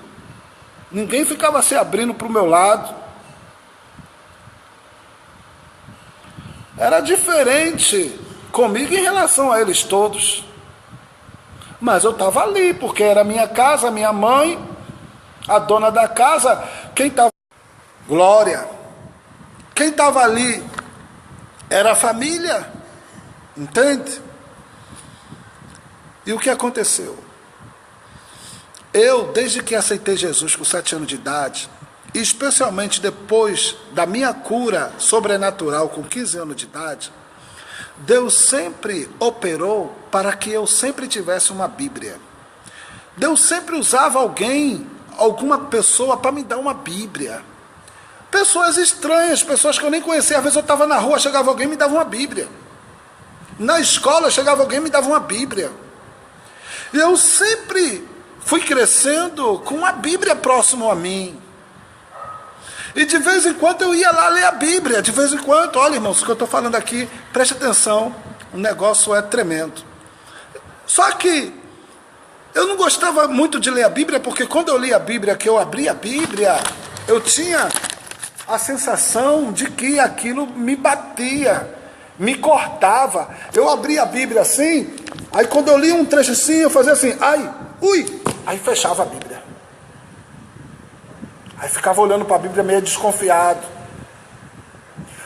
ninguém ficava se abrindo para o meu lado. Era diferente comigo em relação a eles todos. Mas eu estava ali, porque era minha casa, minha mãe, a dona da casa, quem estava... Glória. Quem estava ali era a família, entende? E o que aconteceu? Eu, desde que aceitei Jesus com 7 anos de idade, e especialmente depois da minha cura sobrenatural com 15 anos de idade, Deus sempre operou para que eu sempre tivesse uma Bíblia. Deus sempre usava alguma pessoa para me dar uma Bíblia. Pessoas estranhas, pessoas que eu nem conhecia. Às vezes eu estava na rua, chegava alguém e me dava uma Bíblia. Na escola chegava alguém e me dava uma Bíblia. E eu sempre fui crescendo com uma Bíblia próximo a mim. E de vez em quando eu ia lá ler a Bíblia, de vez em quando. Olha, irmãos, o que eu estou falando aqui, preste atenção, o negócio é tremendo. Só que eu não gostava muito de ler a Bíblia, porque quando eu lia a Bíblia, que eu abria a Bíblia, eu tinha a sensação de que aquilo me batia, me cortava. Eu abria a Bíblia assim, aí quando eu lia um trecho assim, eu fazia assim, ai, ui, aí fechava a Bíblia. Aí ficava olhando para a Bíblia meio desconfiado.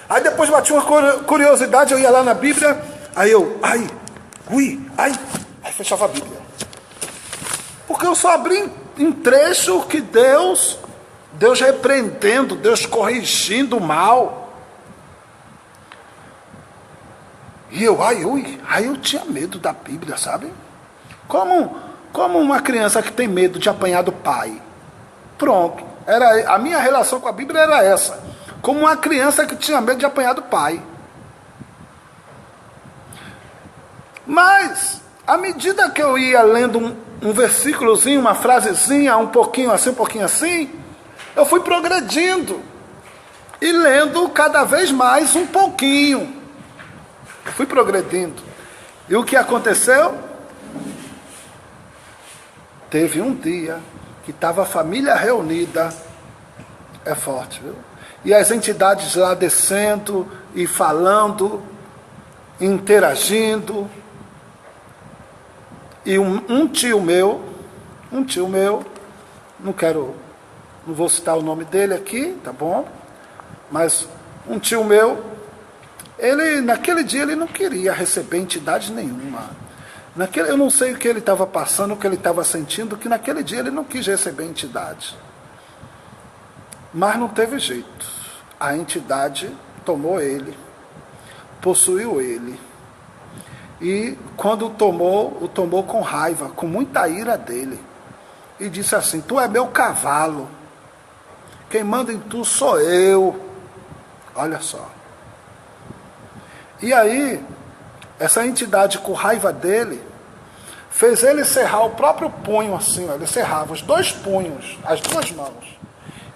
Aí depois batia uma curiosidade, eu ia lá na Bíblia, aí eu, ai, ui, ai, aí fechava a Bíblia. Porque eu só abri em trecho que Deus repreendendo, Deus corrigindo o mal. E eu, ai, ui, aí eu tinha medo da Bíblia, sabe? Como uma criança que tem medo de apanhar do pai. Pronto, a minha relação com a Bíblia era essa. Como uma criança que tinha medo de apanhar do pai. Mas, à medida que eu ia lendo um versículozinho, uma frasezinha, um pouquinho assim, eu fui progredindo. E lendo cada vez mais um pouquinho. Eu fui progredindo. E o que aconteceu? Teve um dia que estava a família reunida. É forte, viu? E as entidades lá descendo e falando, interagindo. E um tio meu, não vou citar o nome dele aqui, tá bom? Mas um tio meu, naquele dia ele não queria receber entidade nenhuma. Eu não sei o que ele estava passando, o que ele estava sentindo, que naquele dia ele não quis receber entidade. Mas não teve jeito. A entidade tomou ele, possuiu ele. E quando o tomou com raiva, com muita ira dele. E disse assim, tu é meu cavalo. Quem manda em tu sou eu. Olha só. E aí, essa entidade com raiva dele, fez ele cerrar o próprio punho assim, ó, ele cerrava os dois punhos, as duas mãos.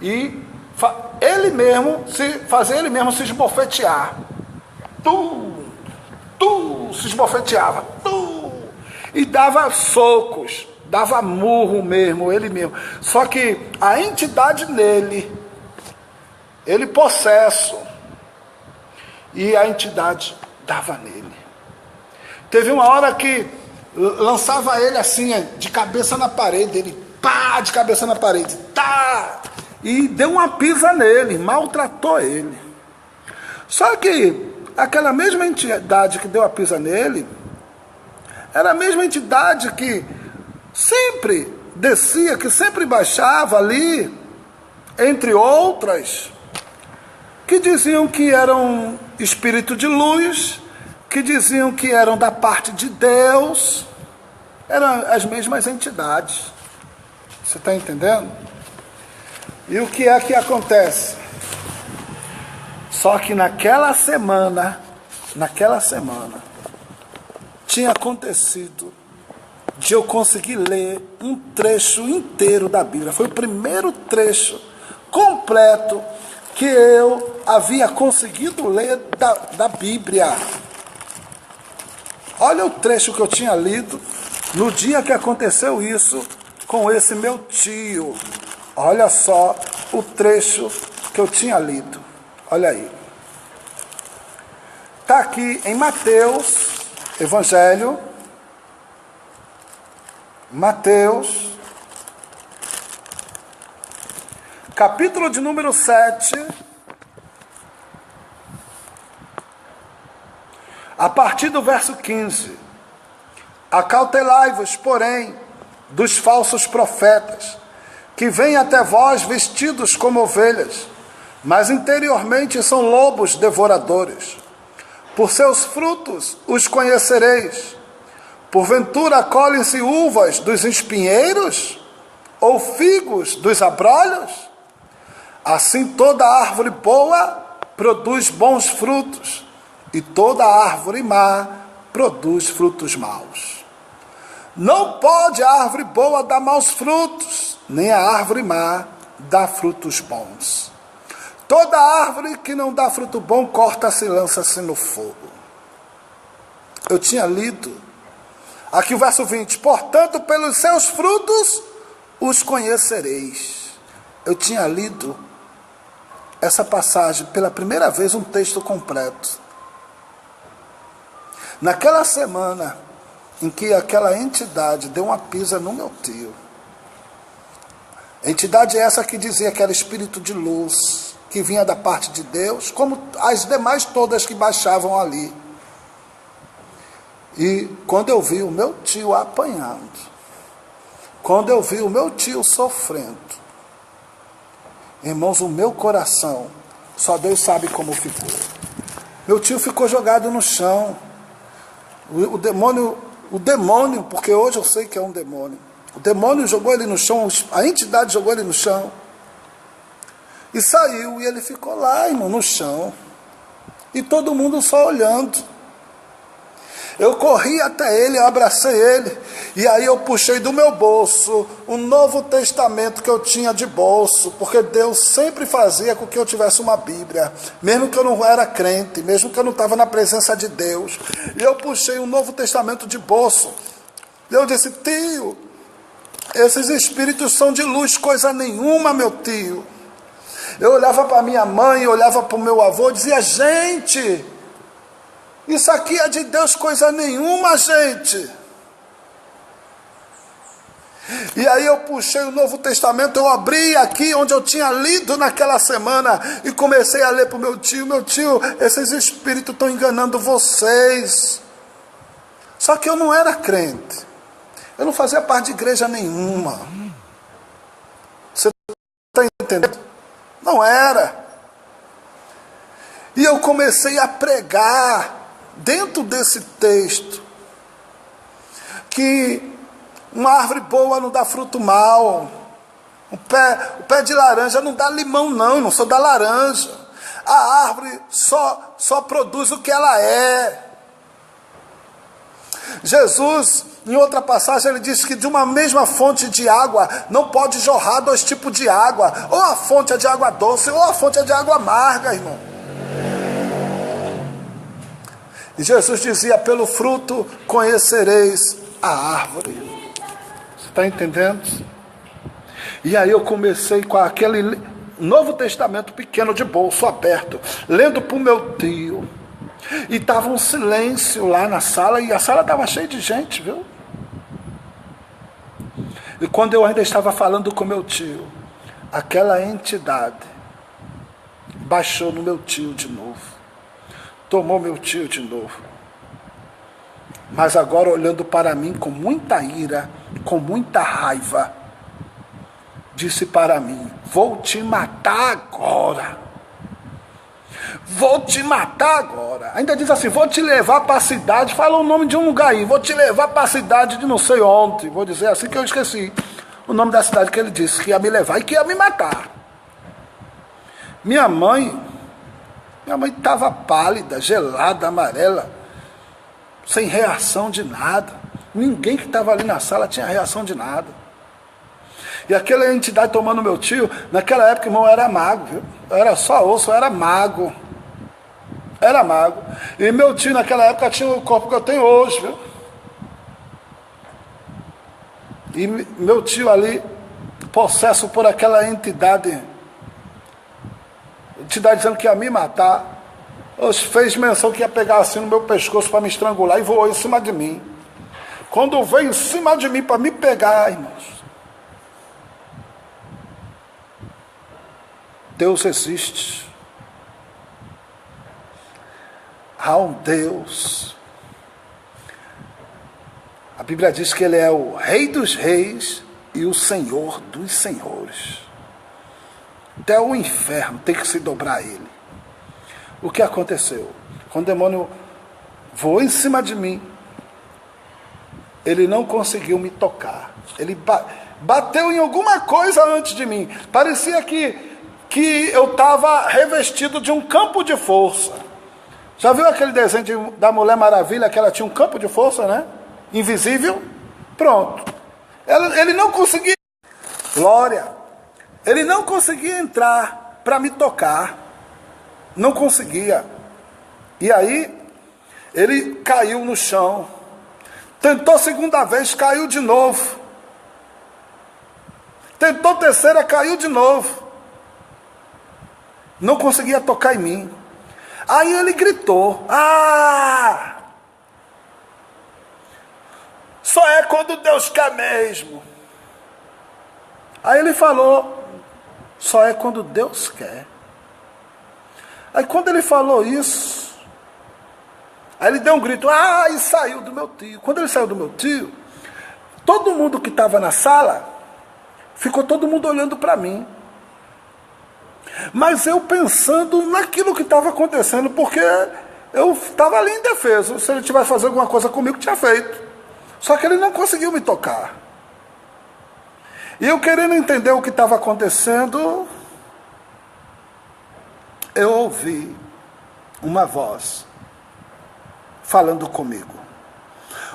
E fazer ele mesmo se esbofetear. Se esbofeteava. E dava socos, dava murro mesmo, ele mesmo. Só que a entidade nele, ele possesso, e a entidade dava nele. Teve uma hora que lançava ele assim, de cabeça na parede, ele pá, de cabeça na parede, tá, e deu uma pisa nele, maltratou ele. Só que aquela mesma entidade que deu a pisa nele, era a mesma entidade que sempre descia, que sempre baixava ali, entre outras, que diziam que eram espírito de luz, que diziam que eram da parte de Deus, eram as mesmas entidades. Você está entendendo? E o que é que acontece? Só que naquela semana, tinha acontecido de eu conseguir ler um trecho inteiro da Bíblia. Foi o primeiro trecho completo que eu havia conseguido ler da Bíblia. Olha o trecho que eu tinha lido no dia que aconteceu isso com esse meu tio. Olha só o trecho que eu tinha lido. Olha aí. Está aqui em Mateus, Evangelho. Mateus, capítulo de número 7. A partir do verso 15. Acautelai-vos, porém, dos falsos profetas, que vêm até vós vestidos como ovelhas, mas interiormente são lobos devoradores. Por seus frutos os conhecereis. Porventura colhem-se uvas dos espinheiros, ou figos dos abrolhos? Assim toda árvore boa produz bons frutos, e toda árvore má produz frutos maus. Não pode a árvore boa dar maus frutos, nem a árvore má dar frutos bons. Toda árvore que não dá fruto bom, corta-se e lança-se no fogo. Eu tinha lido aqui o verso 20. Portanto, pelos seus frutos os conhecereis. Eu tinha lido essa passagem pela primeira vez, um texto completo. Naquela semana em que aquela entidade deu uma pisa no meu tio, entidade essa que dizia que era espírito de luz, que vinha da parte de Deus, como as demais todas que baixavam ali. E quando eu vi o meu tio apanhando, quando eu vi o meu tio sofrendo, irmãos, o meu coração, só Deus sabe como ficou. Meu tio ficou jogado no chão. O demônio, porque hoje eu sei que é um demônio. O demônio jogou ele no chão, a entidade jogou ele no chão. E saiu, e ele ficou lá, irmão, no chão. E todo mundo só olhando. Eu corri até ele, eu abracei ele, e aí eu puxei do meu bolso o Novo Testamento que eu tinha de bolso, porque Deus sempre fazia com que eu tivesse uma Bíblia, mesmo que eu não era crente, mesmo que eu não estava na presença de Deus. E eu puxei o Novo Testamento de bolso, e eu disse: tio, esses espíritos são de luz, coisa nenhuma, meu tio. Eu olhava para minha mãe, olhava para o meu avô, e dizia: gente, isso aqui é de Deus, coisa nenhuma, gente. E aí eu puxei o Novo Testamento, eu abri aqui onde eu tinha lido naquela semana e comecei a ler para o meu tio: meu tio, esses espíritos estão enganando vocês. Só que eu não era crente, eu não fazia parte de igreja nenhuma. Você está entendendo? Não era. E eu comecei a pregar dentro desse texto que uma árvore boa não dá fruto mau, o pé de laranja não dá limão não só dá laranja. A árvore só produz o que ela é. Jesus, em outra passagem, ele diz que de uma mesma fonte de água não pode jorrar dois tipos de água, ou a fonte é de água doce ou a fonte é de água amarga, irmão. E Jesus dizia: pelo fruto conhecereis a árvore. Você está entendendo? E aí eu comecei com aquele Novo Testamento pequeno de bolso aberto, lendo para o meu tio. E estava um silêncio lá na sala, e a sala estava cheia de gente, viu? E quando eu ainda estava falando com meu tio, aquela entidade baixou no meu tio de novo, tomou meu tio de novo, mas agora olhando para mim com muita ira, com muita raiva, disse para mim: vou te matar agora. Vou te matar agora. Ainda diz assim: vou te levar para a cidade. Fala o nome de um lugar aí. Vou te levar para a cidade de não sei onde. Vou dizer assim, que eu esqueci o nome da cidade que ele disse que ia me levar e que ia me matar. Minha mãe estava pálida, gelada, amarela, sem reação de nada. Ninguém que estava ali na sala tinha reação de nada. E aquela entidade tomando meu tio, naquela época, irmão, era mago, viu? Era só osso, era mago. Era mago. E meu tio naquela época tinha o corpo que eu tenho hoje, viu? E meu tio ali, possesso por aquela entidade dizendo que ia me matar, fez menção que ia pegar assim no meu pescoço para me estrangular e voou em cima de mim. Quando veio em cima de mim para me pegar, irmãos, Deus existe. Há um Deus. A Bíblia diz que Ele é o Rei dos Reis e o Senhor dos Senhores. Até o inferno tem que se dobrar a Ele. O que aconteceu? Quando o demônio voou em cima de mim, ele não conseguiu me tocar. Ele bateu em alguma coisa antes de mim. Parecia que eu estava revestido de um campo de força. Já viu aquele desenho da Mulher Maravilha, que ela tinha um campo de força, né? Invisível? Pronto. Ele não conseguia. Glória. Ele não conseguia entrar para me tocar. Não conseguia. E aí, ele caiu no chão. Tentou segunda vez, caiu de novo. Tentou terceira, caiu de novo. Não conseguia tocar em mim. Aí ele gritou: ah! Só é quando Deus quer mesmo. Aí ele falou: só é quando Deus quer. Aí quando ele falou isso, aí ele deu um grito: ah! E saiu do meu tio. Quando ele saiu do meu tio, todo mundo que estava na sala, ficou todo mundo olhando para mim. Mas eu pensando naquilo que estava acontecendo, porque eu estava ali indefeso. Se ele tivesse fazendo alguma coisa comigo, tinha feito. Só que ele não conseguiu me tocar. E eu querendo entender o que estava acontecendo, eu ouvi uma voz falando comigo.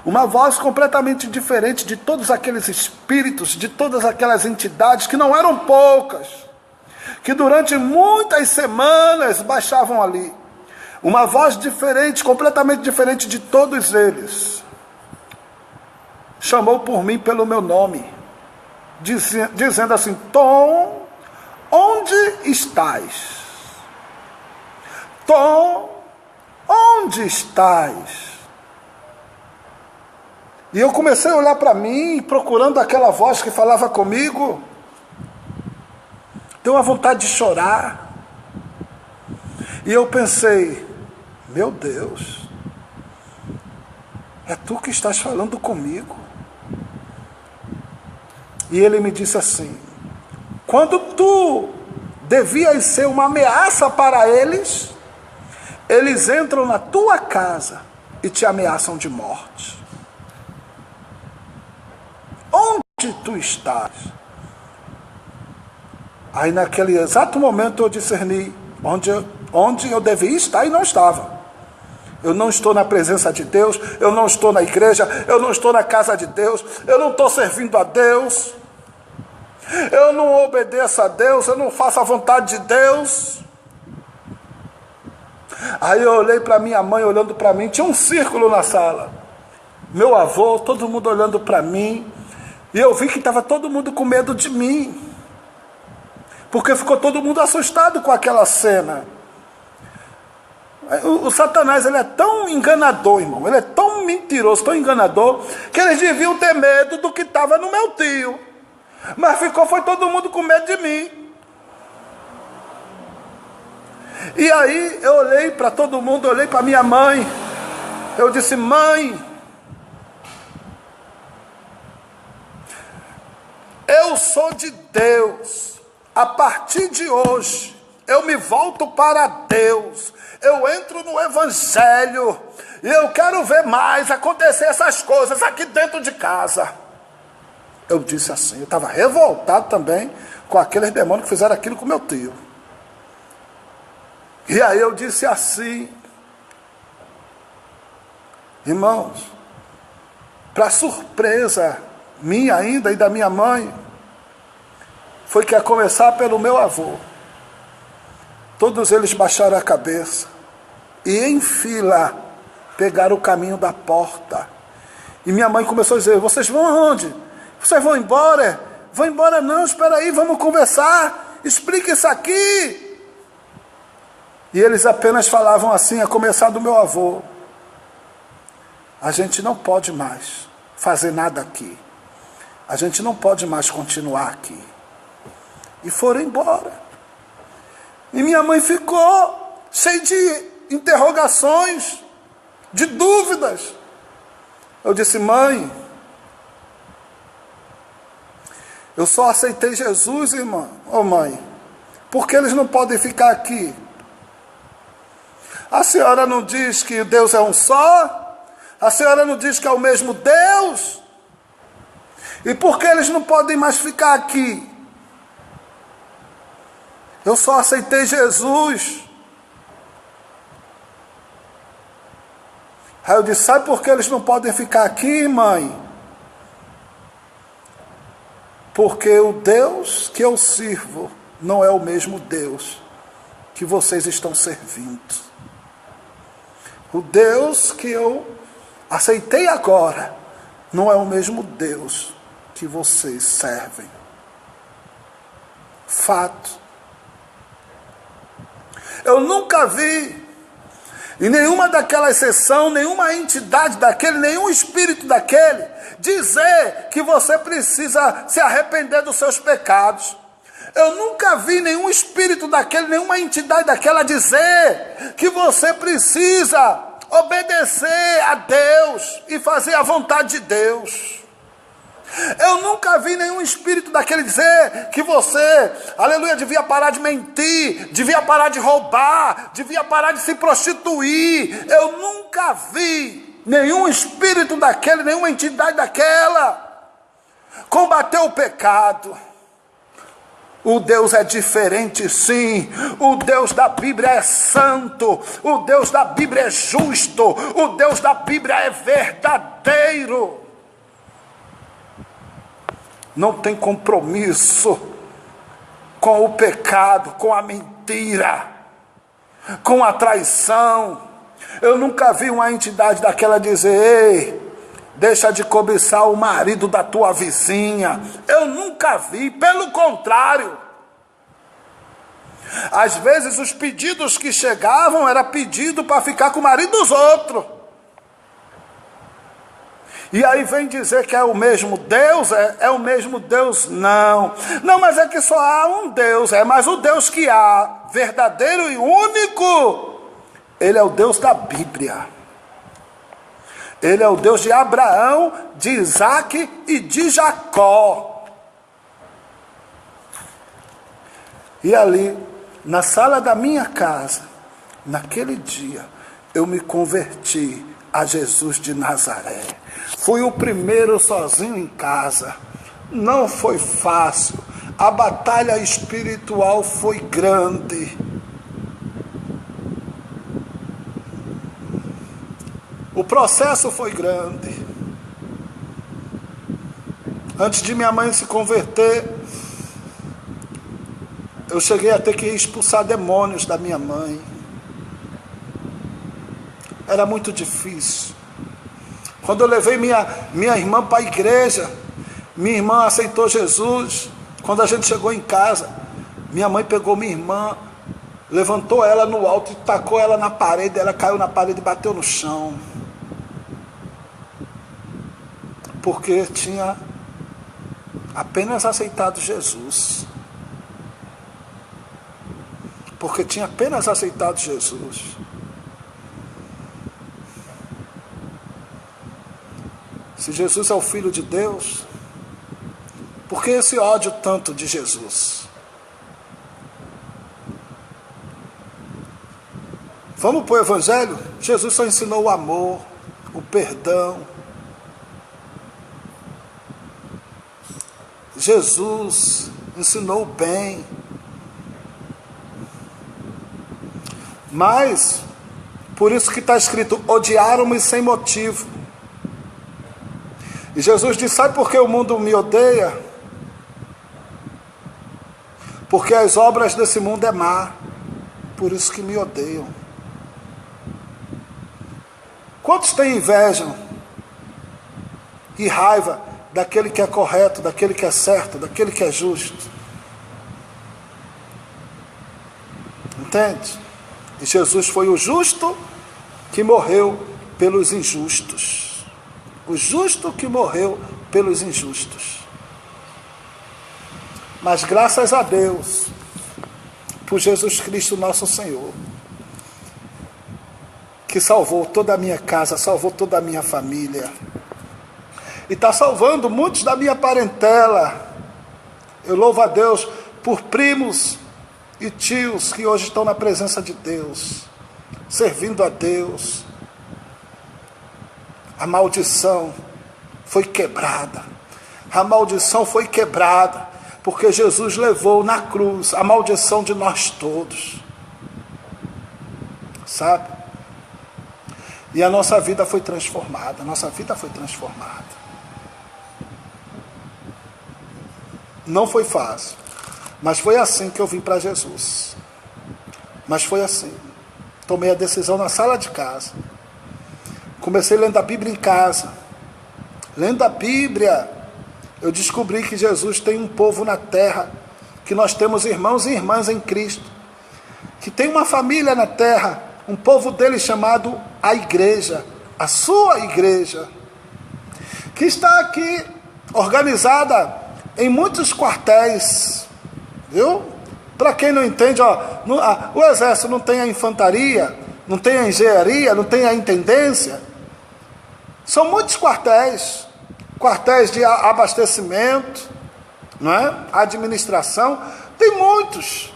Uma voz completamente diferente de todos aqueles espíritos, de todas aquelas entidades, que não eram poucas, que durante muitas semanas baixavam ali. Uma voz diferente, completamente diferente de todos eles. Chamou por mim pelo meu nome, dizendo assim: Tom, onde estás? Tom, onde estás? E eu comecei a olhar para mim, procurando aquela voz que falava comigo. Deu uma vontade de chorar. E eu pensei: meu Deus, é tu que estás falando comigo. E ele me disse assim: quando tu devias ser uma ameaça para eles, eles entram na tua casa e te ameaçam de morte. Onde tu estás? Aí naquele exato momento eu discerni onde eu devia estar e não estava. Eu não estou na presença de Deus, eu não estou na igreja, eu não estou na casa de Deus, eu não estou servindo a Deus, eu não obedeço a Deus, eu não faço a vontade de Deus. Aí eu olhei para minha mãe olhando para mim, tinha um círculo na sala. Meu avô, todo mundo olhando para mim, e eu vi que estava todo mundo com medo de mim. Porque ficou todo mundo assustado com aquela cena. O Satanás, ele é tão enganador, irmão. Ele é tão mentiroso, tão enganador, que eles deviam ter medo do que estava no meu tio. Mas foi todo mundo com medo de mim. E aí eu olhei para todo mundo, olhei para minha mãe. Eu disse: mãe, eu sou de Deus. A partir de hoje, eu me volto para Deus, eu entro no Evangelho, e eu quero ver mais acontecer essas coisas aqui dentro de casa. Eu disse assim, eu estava revoltado também com aqueles demônios que fizeram aquilo com meu tio. E aí eu disse assim: irmãos, para surpresa minha ainda e da minha mãe, foi que a começar pelo meu avô, todos eles baixaram a cabeça e em fila pegaram o caminho da porta. E minha mãe começou a dizer: vocês vão aonde? Vocês vão embora? Vão embora não, espera aí, vamos conversar, explica isso aqui. E eles apenas falavam assim, a começar do meu avô: a gente não pode mais fazer nada aqui, a gente não pode mais continuar aqui. E foram embora. E minha mãe ficou cheia de interrogações, de dúvidas. Eu disse: mãe, eu só aceitei Jesus, irmã. Ô mãe, por que eles não podem ficar aqui? A senhora não diz que Deus é um só? A senhora não diz que é o mesmo Deus? E por que eles não podem mais ficar aqui? Eu só aceitei Jesus. Aí eu disse: sabe por que eles não podem ficar aqui, mãe? Porque o Deus que eu sirvo não é o mesmo Deus que vocês estão servindo. O Deus que eu aceitei agora não é o mesmo Deus que vocês servem. Fato. Eu nunca vi em nenhuma daquela sessão, nenhuma entidade daquele, nenhum espírito daquele, dizer que você precisa se arrepender dos seus pecados. Eu nunca vi nenhum espírito daquele, nenhuma entidade daquela dizer que você precisa obedecer a Deus e fazer a vontade de Deus. Eu nunca vi nenhum espírito daquele dizer que você, aleluia, devia parar de mentir, devia parar de roubar, devia parar de se prostituir. Eu nunca vi nenhum espírito daquele, nenhuma entidade daquela combater o pecado. O Deus é diferente, sim. O Deus da Bíblia é santo. O Deus da Bíblia é justo. O Deus da Bíblia é verdadeiro. Não tem compromisso com o pecado, com a mentira, com a traição. Eu nunca vi uma entidade daquela dizer: ei, deixa de cobiçar o marido da tua vizinha. Eu nunca vi, pelo contrário. Às vezes os pedidos que chegavam era pedido para ficar com o marido dos outros. E aí vem dizer que é o mesmo Deus, é o mesmo Deus, não. Não, mas é que só há um Deus, mas o Deus que há, verdadeiro e único, ele é o Deus da Bíblia. Ele é o Deus de Abraão, de Isaac e de Jacó. E ali, na sala da minha casa, naquele dia, eu me converti a Jesus de Nazaré. Fui o primeiro sozinho em casa. Não foi fácil. A batalha espiritual foi grande. O processo foi grande. Antes de minha mãe se converter, eu cheguei a ter que expulsar demônios da minha mãe. Era muito difícil. Quando eu levei minha irmã para a igreja, minha irmã aceitou Jesus. Quando a gente chegou em casa, minha mãe pegou minha irmã, levantou ela no alto e tacou ela na parede. Ela caiu na parede e bateu no chão. Porque tinha apenas aceitado Jesus. Porque tinha apenas aceitado Jesus. Se Jesus é o Filho de Deus, por que esse ódio tanto de Jesus? Vamos para o Evangelho? Jesus só ensinou o amor, o perdão. Jesus ensinou o bem. Mas, por isso que está escrito, odiaram-me sem motivo. E Jesus disse: sabe por que o mundo me odeia? Porque as obras desse mundo é má. Por isso que me odeiam. Quantos têm inveja e raiva daquele que é correto, daquele que é certo, daquele que é justo? Entende? E Jesus foi o justo que morreu pelos injustos. O justo que morreu pelos injustos. Mas graças a Deus, por Jesus Cristo nosso Senhor, que salvou toda a minha casa, salvou toda a minha família. E está salvando muitos da minha parentela. Eu louvo a Deus por primos e tios que hoje estão na presença de Deus, servindo a Deus. A maldição foi quebrada. A maldição foi quebrada, porque Jesus levou na cruz a maldição de nós todos. Sabe? E a nossa vida foi transformada. A nossa vida foi transformada. Não foi fácil, mas foi assim que eu vim para Jesus. Mas foi assim. Tomei a decisão na sala de casa. Comecei lendo a Bíblia em casa. Lendo a Bíblia, eu descobri que Jesus tem um povo na terra, que nós temos irmãos e irmãs em Cristo, que tem uma família na terra, um povo dele chamado a igreja, a sua igreja, que está aqui organizada em muitos quartéis, viu? Para quem não entende, o exército não tem a infantaria, não tem a engenharia, não tem a intendência. São muitos quartéis de abastecimento, não é? Administração, tem muitos.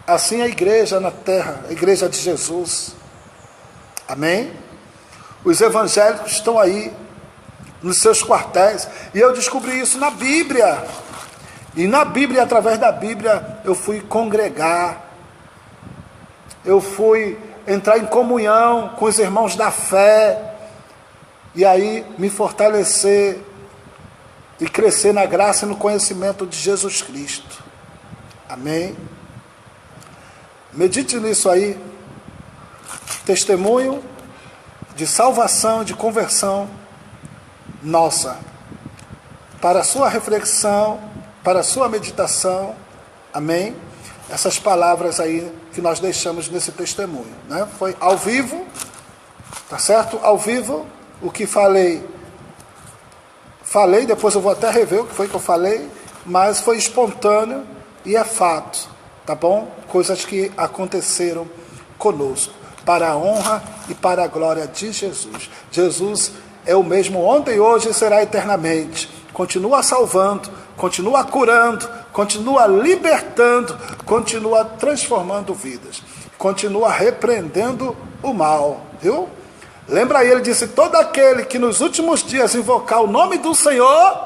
Assim a igreja na terra, a igreja de Jesus. Amém? Os evangélicos estão aí, nos seus quartéis, e eu descobri isso na Bíblia. E na Bíblia, através da Bíblia, eu fui congregar, eu fui entrar em comunhão com os irmãos da fé, e aí me fortalecer e crescer na graça e no conhecimento de Jesus Cristo. Amém? Medite nisso aí. Testemunho de salvação, de conversão nossa, para a sua reflexão, para a sua meditação. Amém? Essas palavras aí que nós deixamos nesse testemunho, né? Foi ao vivo, tá certo? Ao vivo, o que falei, depois eu vou até rever o que foi que eu falei, mas foi espontâneo e é fato, tá bom? Coisas que aconteceram conosco, para a honra e para a glória de Jesus. Jesus é o mesmo ontem, hoje e será eternamente. Continua salvando, continua curando, continua libertando, continua transformando vidas, continua repreendendo o mal, viu? Lembra aí, ele disse: todo aquele que nos últimos dias invocar o nome do Senhor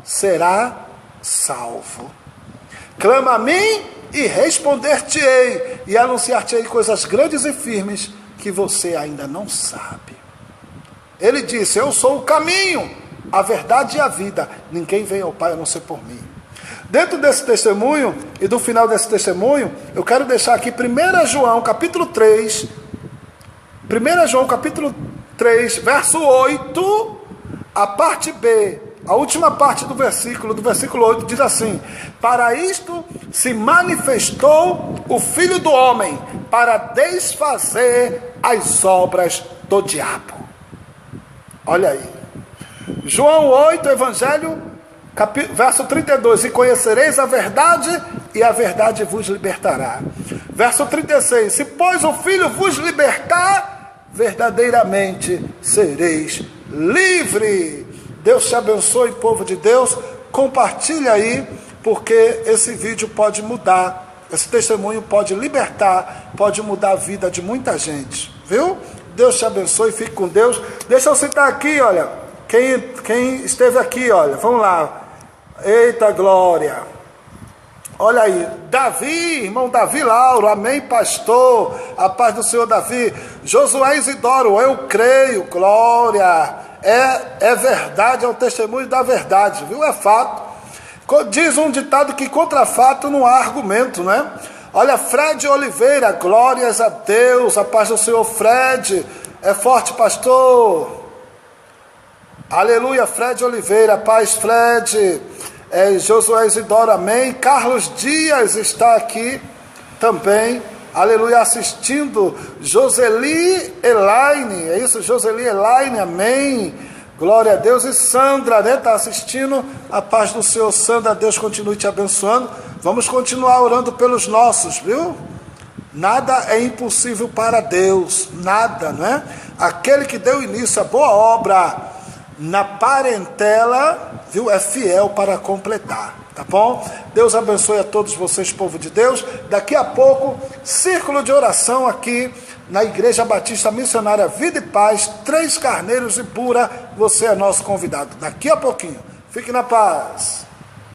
será salvo. Clama a mim e responder-te-ei, e anunciar-te-ei coisas grandes e firmes que você ainda não sabe. Ele disse: eu sou o caminho, a verdade e a vida. Ninguém vem ao Pai a não ser por mim. Dentro desse testemunho, e do final desse testemunho, eu quero deixar aqui 1 João capítulo 3, 1 João capítulo 3, verso 8, a parte B, a última parte do versículo 8, diz assim: para isto se manifestou o Filho do Homem, para desfazer as obras do diabo. Olha aí, João 8, Evangelho, verso 32, e conhecereis a verdade, e a verdade vos libertará. Verso 36, se pois o Filho vos libertar, verdadeiramente sereis livre. Deus te abençoe, povo de Deus. Compartilha aí, porque esse vídeo pode mudar, esse testemunho pode libertar, pode mudar a vida de muita gente, viu? Deus te abençoe, fique com Deus. Deixa eu citar aqui, olha, quem esteve aqui, olha, vamos lá. Eita glória! Olha aí, Davi, irmão Davi Lauro, amém, pastor, a paz do Senhor Davi. Josué Isidoro, eu creio, glória, é verdade, é o testemunho da verdade, viu, é fato. Diz um ditado que contra fato não há argumento, né? Olha, Fred Oliveira, glórias a Deus, a paz do Senhor. Fred, é forte, pastor. Aleluia, Fred Oliveira, paz, Fred. Josué Isidoro, amém. Carlos Dias está aqui também, aleluia, assistindo. Joseli Elaine, é isso? Joseli Elaine, amém. Glória a Deus. E Sandra, né, está assistindo. A paz do Senhor, Sandra, Deus continue te abençoando. Vamos continuar orando pelos nossos, viu? Nada é impossível para Deus, nada, não é? Aquele que deu início à boa obra na parentela, viu, é fiel para completar, tá bom? Deus abençoe a todos vocês, povo de Deus. Daqui a pouco, círculo de oração aqui na Igreja Batista Missionária Vida e Paz, 3 Carneiros e Pura. Você é nosso convidado daqui a pouquinho. Fique na paz.